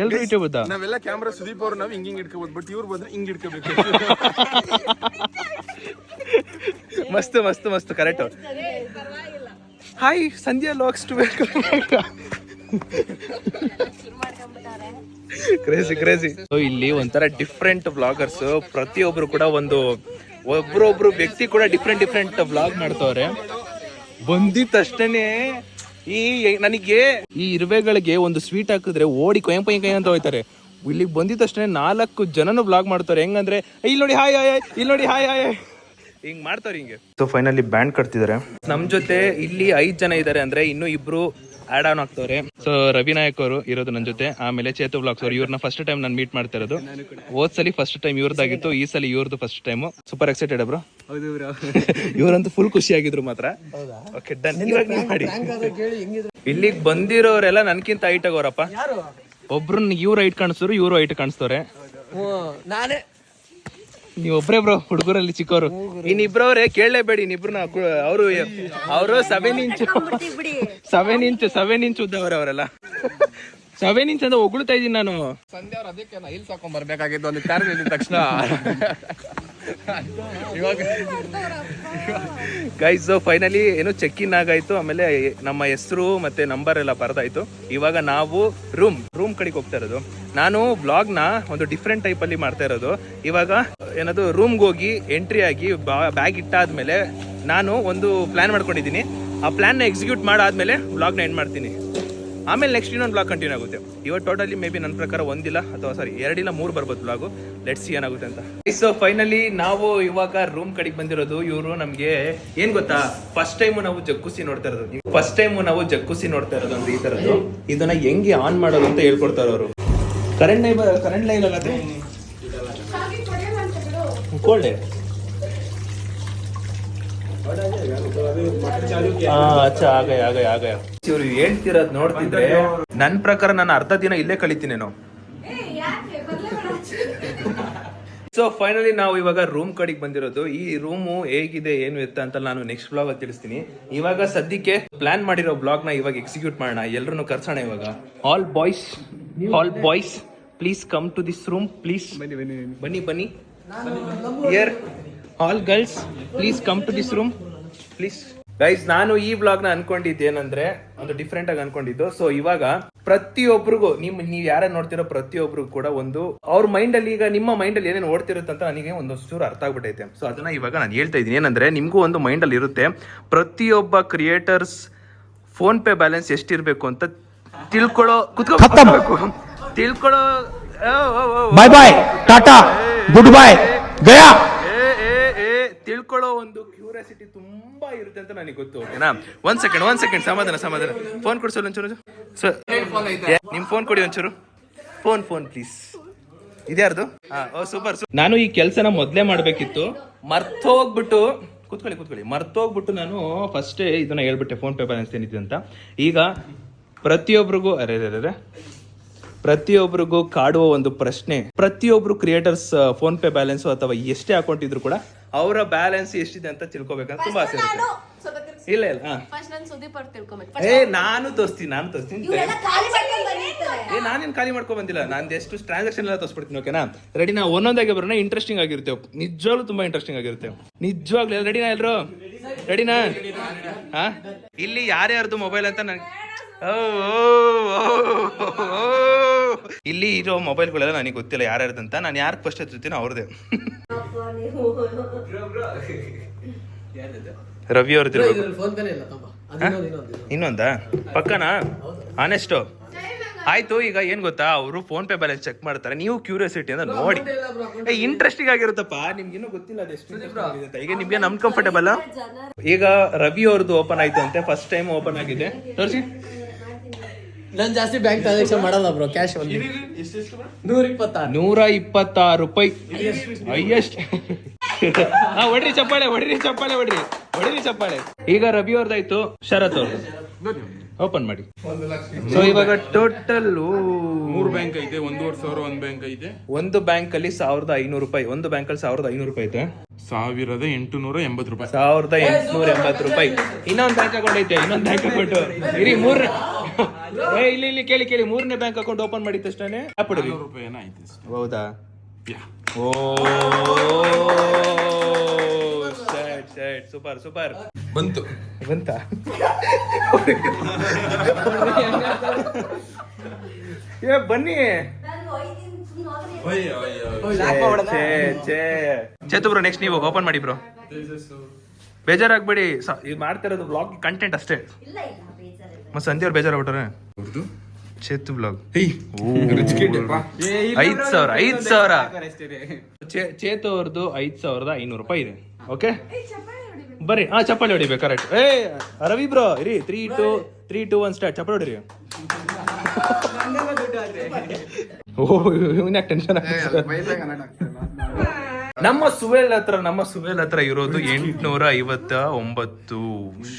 ಎಲ್ರು ಇಟೇ ಉದ್ದ. ನಾವೆಲ್ಲ ಕ್ಯಾಮ್ರಾ ಸುದೀಪ್ ಅವ್ರು ನಾವು ಹಿಂಗ್ ಇಟ್ಕೋಬಹುದು, ಬಟ್ ಇವ್ರು ಬಂದ್ರೆ ಹಿಂಗ್ ಇಟ್ಕೋಬೇಕು. ಮಸ್ತ್ correct. Hi, Sandhya locks to welcome. Crazy. So ಇಲ್ಲಿ ಒಂಥರ ಡಿಫ್ರೆಂಟ್ ವ್ಲಾಗರ್ಸ್. ಪ್ರತಿಯೊಬ್ರು ಕೂಡ ಒಬ್ರೊಬ್ರು ವ್ಯಕ್ತಿ ಕೂಡ ಡಿಫ್ರೆಂಟ್ ವ್ಲಾಗ್ ಮಾಡ್ತವ್ರೆ. ಬಂದಿದ ತಕ್ಷಣನೇ ನನಗೆ ಈ ಇರುವೆಗಳಿಗೆ ಒಂದು ಸ್ವೀಟ್ ಹಾಕಿದ್ರೆ ಓಡಿ ಕೊಯ್ ಅಂತ ಹೋಯ್ತಾರೆ. ಇಲ್ಲಿಗೆ ಬಂದಿದ ತಕ್ಷಣ 4 ಜನನು ವ್ಲಾಗ್ ಮಾಡ್ತಾರೆ. ಹೆಂಗಂದ್ರೆ, ಇಲ್ಲಿ ನೋಡಿ ಹಾಯ್, ಇಲ್ಲಿ ನೋಡಿ ಹಾಯ್, ಹಿಂಗ್ ಮಾಡ್ತಾರೆ ಹಿಂಗೆ. ಸೊ ಫೈನಲಿ ಬ್ಯಾಂಡ್ ಕಟ್ತಿದ್ದಾರೆ. ನಮ್ ಜೊತೆ ಇಲ್ಲಿ 5 ಜನ ಇದಾರೆ. ಅಂದ್ರೆ ಇನ್ನೂ 2 ಆಡ್ ಆನ್ ಆಗ್ತವ್ರೆ. ಸೊ ರವಿ ನಾಯಕ್ ಅವರು ಇರೋದು ನನ್ನ ಜೊತೆ. ಆಮೇಲೆ ಚೇತು ವ್ಲಾಗ್ಸ್ ಅವರು. ಇವ್ರನ್ನ ಫಸ್ಟ್ ಟೈಮ್ ನಾನು ಮೀಟ್ ಮಾಡ್ತಾ ಇರೋದು. ಹೋದ್ಸಲಿ ಫಸ್ಟ್ ಟೈಮ್ ಇವ್ರದ್ದಾಗಿತ್ತು, ಈ ಸಲ ಇವ್ರದ್ದು first time. Super excited bro. ಇವ್ರಂತೂ ಫುಲ್ ಖುಷಿ ಆಗಿದ್ರು ಮಾತ್ರ. Okay, done. ಮಾಡಿ. ಇಲ್ಲಿಗೆ ಬಂದಿರೋರೆಲ್ಲ ನನ್ಕಿಂತ ಹೈಟ್ ಆಗೋರಪ್ಪ. ಒಬ್ರನ್ನ ಇವ್ರು ಹೈಟ್ ಕಾಣಿಸ್ತವ್ರು, ಇವ್ರು ಹೈಟ್ ಕಾಣಿಸ್ತವ್ರೆ. ನಾನೇ ನೀವ್ ಒಬ್ರೇ ಬ್ರೋ, ಹುಡುಗರಲ್ಲಿ ಚಿಕ್ಕವರು. ಇನ್ನಿಬ್ರವ್ರೆ ಕೇಳಲೇಬೇಡಿ. ಇನ್ನಿಬ್ರನ್ನ ಅವರು 7 ಇಂಚ್ ಉದ್ದವ್ರೆ ಅವರೆಲ್ಲ. 7 ಇಂಚ್ ಅಂತ ಹೊಗಳ್ತಾ ಇದೀನಿ ನಾನು. ಸಂಧ್ಯಾ ಅವ್ರು ಅದಕ್ಕೆ ಹೈಲ್ಸ್ ಹಾಕೊಂಡ್ ಬರ್ಬೇಕಾಗಿದ್ದು ಒಂದು ಕಾರ್ ಹೇಳಿದ ತಕ್ಷಣ. ಗೈಸ್, ಫೈನಲಿ ಏನು ಚೆಕ್ ಇನ್ ಆಗಾಯ್ತು. ಆಮೇಲೆ ನಮ್ಮ ಹೆಸರು ಮತ್ತೆ ನಂಬರ್ ಎಲ್ಲ ಬರೆದಾಯ್ತು. ಇವಾಗ ನಾವು ರೂಮ್ ಕಡೆಗೆ ಹೋಗ್ತಾ ಇರೋದು. ನಾನು ಬ್ಲಾಗ್ ನ ಒಂದು ಡಿಫ್ರೆಂಟ್ ಟೈಪ್ ಅಲ್ಲಿ ಮಾಡ್ತಾ ಇರೋದು. ಇವಾಗ ಏನದು ರೂಮ್ಗೆ ಹೋಗಿ ಎಂಟ್ರಿ ಆಗಿ ಬ್ಯಾಗ್ ಇಟ್ಟಾದ್ಮೇಲೆ ನಾನು ಒಂದು ಪ್ಲಾನ್ ಮಾಡ್ಕೊಂಡಿದ್ದೀನಿ. ಆ ಪ್ಲಾನ್ ನ ಎಕ್ಸಿಕ್ಯೂಟ್ ಮಾಡಾದ್ಮೇಲೆ ಬ್ಲಾಗ್ ನ ಎಂಡ್ ಮಾಡ್ತೀನಿ. ಆಮೇಲೆ ನೆಕ್ಸ್ಟ್ ಇನ್ನೊಂದು ಬ್ಲಾಗ್ ಕಂಟಿನ್ಯೂ ಆಗುತ್ತೆ. ಇವತ್ತು ಟೋಟಲಿ ಮೇ ಬಿ ನನ್ನ ಪ್ರಕಾರ 2 ಇಲ್ಲ 3 ಬರ್ಬೋದು ಬ್ಲಾಗು. ಲೆಟ್ಸ್ ಸಿ ಏನಾಗುತ್ತೆ ಅಂತ. ಸೊ ಫೈನಲಿ ನಾವು ಇವಾಗ ರೂಮ್ ಕಡೆಗೆ ಬಂದಿರೋದು. ಇವರು ನಮ್ಗೆ ಏನ್ ಗೊತ್ತಾ, ಫಸ್ಟ್ ಟೈಮ್ ನಾವು ಜಕ್ಕೂಸಿ ನೋಡ್ತಾ ಇರೋದು ಅಂದ್ರೆ ಈ ತರದ್ದು. ಇದನ್ನ ಹೆಂಗೆ ಆನ್ ಮಾಡೋದು ಅಂತ ಹೇಳ್ಕೊಡ್ತಾರೆ ಅವರು. ಕರೆಂಟ್ ಲೈನ್ ಆಗತ್ತೆ ಕೋಲ್ಡ್. ಅಚ್ಚಾ, ಆಗಯ. ಇವ್ರು ಹೇಳ್ತಿರೋದ್ ನೋಡ್ತಿದ್ರೆ ನನ್ ಪ್ರಕಾರ ನಾನು ಅರ್ಧ ದಿನ ಇಲ್ಲೇ ಕಳಿತೀನೇನೋ. ಸೊ ಫೈನಲಿ ನಾವು ಇವಾಗ ರೂಮ್ ಕಡೆಗೆ ಬಂದಿರೋದು. ಈ ರೂಮು ಹೇಗಿದೆ ಏನು ಎತ್ತ ಅಂತ ನಾನು ನೆಕ್ಸ್ಟ್ ಬ್ಲಾಗ್ ಅಲ್ಲಿ ತಿಳಿಸ್ತೀನಿ. ಇವಾಗ ಸದ್ಯಕ್ಕೆ ಪ್ಲಾನ್ ಮಾಡಿರೋ ಬ್ಲಾಗ್ ನ ಇವಾಗ ಎಕ್ಸಿಕ್ಯೂಟ್ ಮಾಡೋಣ. ಎಲ್ಲರನ್ನು ಕರ್ಸೋಣ ಇವಾಗ. All boys please come to this room please. ಬನ್ನಿ here. All girls please come to this room please. Guys, ನಾನು ಈ ಬ್ಲಾಗ್ ನ ಅನ್ಕೊಂಡಿದ್ದು ಏನಂದ್ರೆ ಒಂದು ಡಿಫ್ರೆಂಟ್ ಆಗಿ ಅನ್ಕೊಂಡಿದ್ದು. ಸೊ ಇವಾಗ ಪ್ರತಿಯೊಬ್ಬರಿಗೂ ನೀವು ಯಾರೇ ನೋಡ್ತಿರೋ ಪ್ರತಿಯೊಬ್ಬರಿಗೂ ಕೂಡ ಒಂದು ಅವ್ರ ಮೈಂಡ್ ಅಲ್ಲಿ, ಈಗ ನಿಮ್ಮ ಮೈಂಡ್ ಅಲ್ಲಿ ಏನೇನು ಓಡ್ತಿರುತ್ತೆ ಅಂತ ನನಗೆ ಒಂದು ಚೂರು ಅರ್ಥ ಆಗ್ಬಿಟ್ಟೈತೆ. ಸೊ ಅದನ್ನ ಇವಾಗ ನಾನು ಹೇಳ್ತಾ ಇದ್ದೀನಿ. ಏನಂದ್ರೆ ನಿಮ್ಗೂ ಒಂದು ಮೈಂಡ್ ಅಲ್ಲಿ ಇರುತ್ತೆ, ಪ್ರತಿಯೊಬ್ಬ ಕ್ರಿಯೇಟರ್ಸ್ ಫೋನ್ ಪೇ ಬ್ಯಾಲೆನ್ಸ್ ಎಷ್ಟಿರ್ಬೇಕು ಅಂತ ತಿಳ್ಕೊಳ್ಳೋ ಬಾಯ್ ಬಾಯ್ ಟಾಟಾ ಗುಡ್ ಬಾಯ್ ಗಯಾ ತಿಳ್ಕೊಳ್ಳೋ ಒಂದು ಕ್ಯೂರಿಯಾಸಿಟಿ ತುಂಬಾ ಇರುತ್ತೆ ಅಂತ ನನಗೆ ಗೊತ್ತು. ಓಕೆನಾ? ಒಂದ್ ಸೆಕೆಂಡ್ ಸಮಾಧಾನ. ಫೋನ್ ಕೊಡ್ಸೋಲ್ಲ ಒಂಚೂರು. ಸರ್ ನಿಮ್ ಫೋನ್ ಕೊಡಿ ಒಂಚೂರು. Phone please. ಇದ್ಯಾರ್ದು? ಸೂಪರ್. ನಾನು ಈ ಕೆಲಸನ ಮೊದ್ಲೇ ಮಾಡ್ಬೇಕಿತ್ತು, ಮರ್ತೋಗ್ಬಿಟ್ಟು ಮರ್ತೋಗ್ಬಿಟ್ಟು ನಾನು ಫಸ್ಟೇ ಇದನ್ನ ಹೇಳ್ಬಿಟ್ಟೆ, ಫೋನ್ ಪೇ ಬ್ಯಾಲೆನ್ಸ್ ಏನಿದೆ ಅಂತ. ಈಗ ಪ್ರತಿಯೊಬ್ಬರಿಗೂ ಕಾಡುವ ಒಂದು ಪ್ರಶ್ನೆ, ಪ್ರತಿಯೊಬ್ರು ಕ್ರಿಯೇಟರ್ಸ್ ಫೋನ್ ಪೇ ಬ್ಯಾಲೆನ್ಸ್ ಅಥವಾ ಎಷ್ಟೇ ಅಕೌಂಟ್ ಇದ್ರು ಕೂಡ ಅವರ ಬ್ಯಾಲೆನ್ಸ್ ಎಷ್ಟಿದೆ ಅಂತ ತಿಳ್ಕೊಬೇಕಂತ ತುಂಬಾ ಆಸೆ ಇರುತ್ತೆ. ಇಲ್ಲ ನಾನು ತೋರಿಸ್ತೀನಿ. ನಾನೇನು ಖಾಲಿ ಮಾಡ್ಕೊ ಬಂದಿಲ್ಲ. ನಾನು ಎಷ್ಟು ಟ್ರಾನ್ಸಾಕ್ಷನ್ ಎಲ್ಲ ತೋರಿಸ್ಬಿಡ್ತೀನಿ. ಓಕೆನಾ? ರೆಡಿನಾ? ಒಂದೊಂದಾಗಿ ಬರೋಣ. ಇಂಟ್ರೆಸ್ಟಿಂಗ್ ಆಗಿರುತ್ತೆ, ನಿಜವಾಗ್ಲೂ ತುಂಬಾ ಇಂಟ್ರೆಸ್ಟಿಂಗ್ ಆಗಿರುತ್ತೆ. ನಿಜವಾಗ್ಲೂ ರೆಡಿನಾ? ಎಲ್ರು ರೆಡಿನಾ? ಹಾ, ಇಲ್ಲಿ ಯಾರ್ಯಾರ್ದು ಮೊಬೈಲ್ ಅಂತ ನನಗೆ ಇಲ್ಲಿ ಇರೋ ಮೊಬೈಲ್ಗಳೆಲ್ಲ ನನಗೆ ಗೊತ್ತಿಲ್ಲ ಯಾರ್ಯಾರ್ದಂತ. ನಾನು ಯಾರು ಫಸ್ಟ್ ಹಚ್ತೀನಿ ಅವ್ರದೇ. ರವಿ ಅವ್ರದ್ದು ಇನ್ನೊಂದಾ? ಪಕ್ಕನಾ? ಆನೆಸ್ಟು? ಆಯ್ತು. ಈಗ ಏನ್ ಗೊತ್ತಾ, ಅವರು ಫೋನ್ ಪೇ ಬ್ಯಾಲೆನ್ಸ್ ಚೆಕ್ ಮಾಡ್ತಾರೆ. ನೀವು ಕ್ಯೂರಿಯಾಸಿಟಿ ಅಂತ ನೋಡಿ, ಇಂಟ್ರೆಸ್ಟಿಂಗ್ ಆಗಿರುತ್ತಪ್ಪ. ನಿಮ್ಗೆ ಇನ್ನೂ ಗೊತ್ತಿಲ್ಲ ಅದೆಷ್ಟು. ಈಗ ನಿಮ್ಗೆ ಅನ್ಕಂಫರ್ಟೇಬಲ್. ಈಗ ರವಿ ಅವ್ರದ್ದು ಓಪನ್ ಆಯ್ತು ಅಂತೆ, ಫಸ್ಟ್ ಟೈಮ್ ಓಪನ್ ಆಗಿದೆ. ತೋರಿಸಿ. ನಾನು ಜಾಸ್ತಿ ಬ್ಯಾಂಕ್ ಟ್ರಾನ್ಸಾಕ್ಷನ್ ಮಾಡಲ್ಲ ಬ್ರೋ, ಕ್ಯಾಶ್ ಓನ್ಲಿ. 126 ರೂಪಾಯಿ ಹೈಯೆಸ್ಟ್. ಹೊಡ್ರಿ ಚಪ್ಪಾಳೆ. ಈಗ ರವಿ ಅವ್ರದ್ದಾಯ್ತು, ಶರತ್ ಅವ್ರದ್ದು ಓಪನ್ ಮಾಡಿ. ಸೊ ಇವಾಗ ಟೋಟಲ್ 3 ಬ್ಯಾಂಕ್ ಐತೆ. 1,500 ಒಂದು ಬ್ಯಾಂಕ್ ಐತೆ. ಒಂದು ಬ್ಯಾಂಕ್ ಅಲ್ಲಿ 1,500 ರೂಪಾಯಿ. ಒಂದು ಬ್ಯಾಂಕ್ ಅಲ್ಲಿ 1,500 ರೂಪಾಯಿ ಐತೆ. 1,880 ರೂಪಾಯಿ. 1,880 ರೂಪಾಯಿ. ಇನ್ನೊಂದು ಬ್ಯಾಂಕ್ ಅಕೌಂಟ್ ಐತೆ. ಇನ್ನೊಂದು ಬ್ಯಾಂಕ್ ಅಕೌಂಟ್ ಇರಿ. ಇಲ್ಲಿ ಕೇಳಿ. 3ನೇ ಬ್ಯಾಂಕ್ ಅಕೌಂಟ್ ಓಪನ್ ಮಾಡಿದ ತಕ್ಷಣ ರೂಪಾಯಿ ಏನೋ ಐತೆ. ಹೌದಾ? ಓ ಸೂಪರ್. ಬಂತಾ? ಬನ್ನಿ ಚೇತು ಬ್ರೋ, ನೆಕ್ಸ್ಟ್ ನೀವು ಓಪನ್ ಮಾಡಿ ಬ್ರೋ. ಬೇಜಾರಾಗ್ಬೇಡಿ, ಇದು ಮಾಡ್ತಾ ಇರೋದು ಬ್ಲಾಗ್ ಕಂಟೆಂಟ್ ಅಷ್ಟೇ. ಮತ್ತೆ ಸಂಧ್ಯಾ ಅವ್ರು ಬೇಜಾರಾಗ್ಬಿಟ್ರೆ ಚೇತು ಬ್ಲಾಗ್ 5,000. ಚೇತು ಅವ್ರದ್ದು 5,500 ರೂಪಾಯಿ ಇದೆ. ಓಕೆ ಬರ್ರಿ. ಚಪ್ಪಾಳಿ ಹೊಡಿಬೇಕು. ಕರೆಕ್ಟ್. ರವಿ ಬ್ರೋ ಇರಿ. 3, 2, 1 ಸ್ಟಾರ್ಟ್. ಚಪ್ಪಾಳಿ ಹೊಡಿರಿ. ಇವ್ನ್ಯಾಕ್ ಟೆನ್ಷನ್ ಆಗ್ತದೆ. ನಮ್ಮ ಸುವೇಲ್ ಹತ್ರ ಇರೋದು 859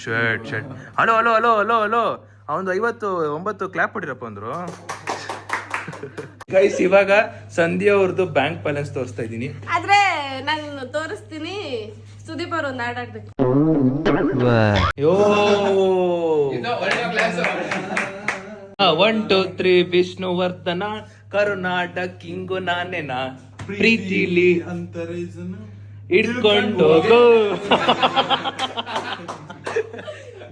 ಶರ್ಟ್. ಹಲೋ ಅವನು 59 ಕ್ಲಾಪ್ ಹೊಡಿರಪ್ಪ ಅಂದ್ರು. ಗೈಸ್, ಇವಾಗ ಸಂಧ್ಯಾ ಅವ್ರದ್ದು ಬ್ಯಾಂಕ್ ಬ್ಯಾಲೆನ್ಸ್ ತೋರಿಸ್ತಾ ಇದ್ದೀನಿ. ಆದ್ರೆ ನಾನು ತೋರಿಸ್ತೀನಿ. ಸುದೀಪ್ ಅವ್ರು ಒಂದು ಆಡ್ ಆಡ್ಬೇಕು. 1, 2, 3 ವಿಷ್ಣುವರ್ಧನ ಕರ್ನಾಟಕ ಕಿಂಗು ನಾನೇನಾ ಪ್ರೀತಿಲಿ ಇಟ್ಕೊಂಡು ಹೋಗೋ.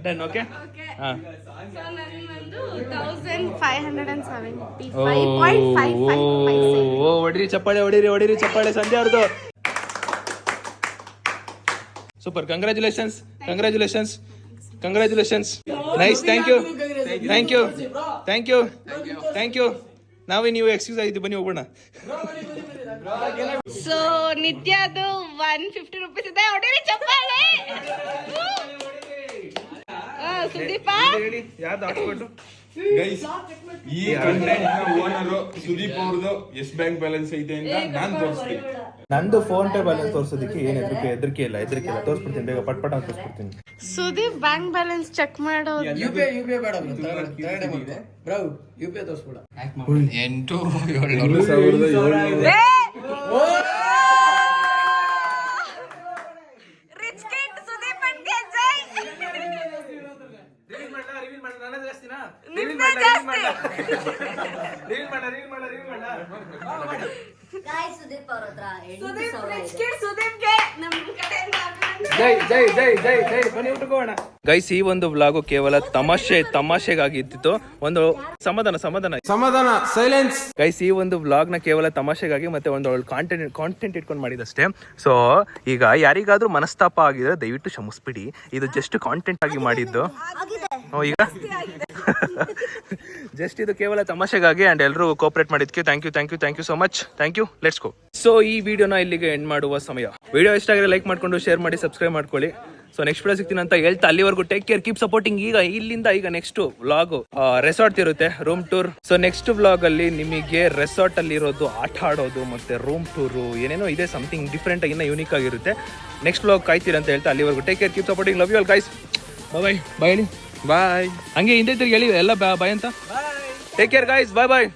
ಡನ್. ಓಕೆ. ಹೊಡಿರಿ ಚಪ್ಪಾಳೆ ಸಂಧ್ಯಾ ಅವ್ರದ್ದು. Super. Congratulations. Nice. Thank you. ನಾವೇ ನೀವು ಎಕ್ಸ್ಕ್ಯೂಸ್ ಆಗಿದ್ದು, ಬನ್ನಿ ಹೋಗೋಣ. ಸೊ ನಿತ್ಯದು 150 ರೂಪೀಸ್ ಇದೆ. ಹೊಡಿರಿ ಚಪ್ಪಾಳೆ. ಸುದೀಪ ಯಾರ್ದು ಹಾಕ್ಬಿಟ್ಟು ಗೈಸ್, ಈ ಕಂಟೆಂಟ್ ಓನರ್ ಸುದೀಪ್ ಅವ್ರದ್ದು ಎಷ್ಟು ಬ್ಯಾಂಕ್ ಬ್ಯಾಲೆನ್ಸ್ ಐತೆ ಅಂತ ನಾನು ತೋರಿಸ್ತೀನಿ. ನಂದು ಫೋನ್ ಪೇ ಬ್ಯಾಲೆನ್ಸ್ ತೋರಿಸೋದಕ್ಕೆ ಏನ್ ಹೆದರಿಕೆ ಇಲ್ಲ. ತೋರಿಸ್ಬಿಡ್ತೀನಿ, ಬೇಗ ಪಟ್ ಅಂತ ತೋರಿಸ್ಬಿಡ್ತೀನಿ. ಸುದೀಪ್ ಬ್ಯಾಂಕ್ ಬ್ಯಾಲೆನ್ಸ್ ಚೆಕ್ ಮಾಡೋ. UPI ಬೇಡ ಬ್ರೋ, UPI ತೋರಿಸ್ಬಿಡ. 8,700 ಗಾಯ್ಸ್ ಸುದೀಪ್ ಅವ್ರ ಹತ್ರ 8,000 ಇದೆ. ಸುದೀಪ್ಗೆ ನಮ್ ಕಡೆಯಿಂದ ಗೈಸ್ ಈ ಒಂದು ವ್ಲಾಗು ಕೇವಲ ತಮಾಷೆಗಾಗಿ ಇದ್ದಿತ್ತು. ಒಂದು ಸಮಾಧಾನ ಸೈಲೆನ್ಸ್. ಗೈಸ್ ಈ ಒಂದು ವ್ಲಾಗ್ ನ ಕೇವಲ ತಮಾಷೆಗಾಗಿ ಮತ್ತೆ ಒಂದು ಕಾಂಟೆಂಟ್ ಇಟ್ಕೊಂಡು ಮಾಡಿದಷ್ಟೇ. ಸೊ ಈಗ ಯಾರಿಗಾದ್ರೂ ಮನಸ್ತಾಪ ಆಗಿದ್ರೆ ದಯವಿಟ್ಟು ಕ್ಷಮಿಸ್ಬಿಡಿ, ಇದು ಜಸ್ಟ್ ಕಾಂಟೆಂಟ್ ಆಗಿ ಮಾಡಿದ್ದು. ಈಗ ಜಸ್ಟ್ ಇದು ಕೇವಲ ತಮಾಷೆಗಾಗಿ ಅಂಡ್ ಎಲ್ಲರೂ ಕೋಪರೇಟ್ ಮಾಡಿದ್ಕೆ thank you so much. Thank you. Let's go. So ಈ ವಿಡಿಯೋನ ಇಲ್ಲಿಗೆ ಎಂಡ್ ಮಾಡುವ ಸಮಯ. ವಿಡಿಯೋ ಇಷ್ಟ ಆಗಿದ್ರೆ ಲೈಕ್ ಮಾಡ್ಕೊಂಡು ಶೇರ್ ಮಾಡಿ ಸಬ್ಸ್ಕ್ರೈಬ್ ಮಾಡ್ಕೊಳ್ಳಿ. ಸೊ ನೆಕ್ಸ್ಟ್ ವಿಡಿಯೋ ಸಿಗ್ತೀನಿ ಅಂತ ಹೇಳ್ತಾ ಅಲ್ಲಿವರೆಗೂ ಟೇಕ್ ಕೇರ್, ಕೀಪ್ ಸಪೋರ್ಟಿಂಗ್. ಈಗ ನೆಕ್ಸ್ಟ್ ವ್ಲಾಗ್ ರೆಸಾರ್ಟ್ ಇರುತ್ತೆ, room tour. So next vlog ಅಲ್ಲಿ ನಿಮಗೆ ರೆಸಾರ್ಟ್ ಅಲ್ಲಿ ಇರೋದು, ಆಟ ಆಡೋದು ಮತ್ತೆ ರೂಮ್ ಟೂರು ಏನೇನೋ ಇದೆ, ಸಮಥಿಂಗ್ ಡಿಫ್ರೆಂಟ್ ಆಗಿ ಯೂನಿಕ್ ಆಗಿರುತ್ತೆ. ನೆಕ್ಸ್ಟ್ ವ್ಲಾಗ್ ಕಾಯ್ತೀರ ಅಂತ ಹೇಳ್ತಾ ಅಲ್ಲಿವರೆಗೂ take care, keep supporting. Love you all guys. Bye ಹೇಳಿ. ಬಾಯ್. ಹಂಗೆ ಹಿಂದೆ ತಿರ್ಗಿ ಹೇಳಿ ಎಲ್ಲ ಬಾಯ್ ಅಂತ. Take care guys. ಬಾಯ್.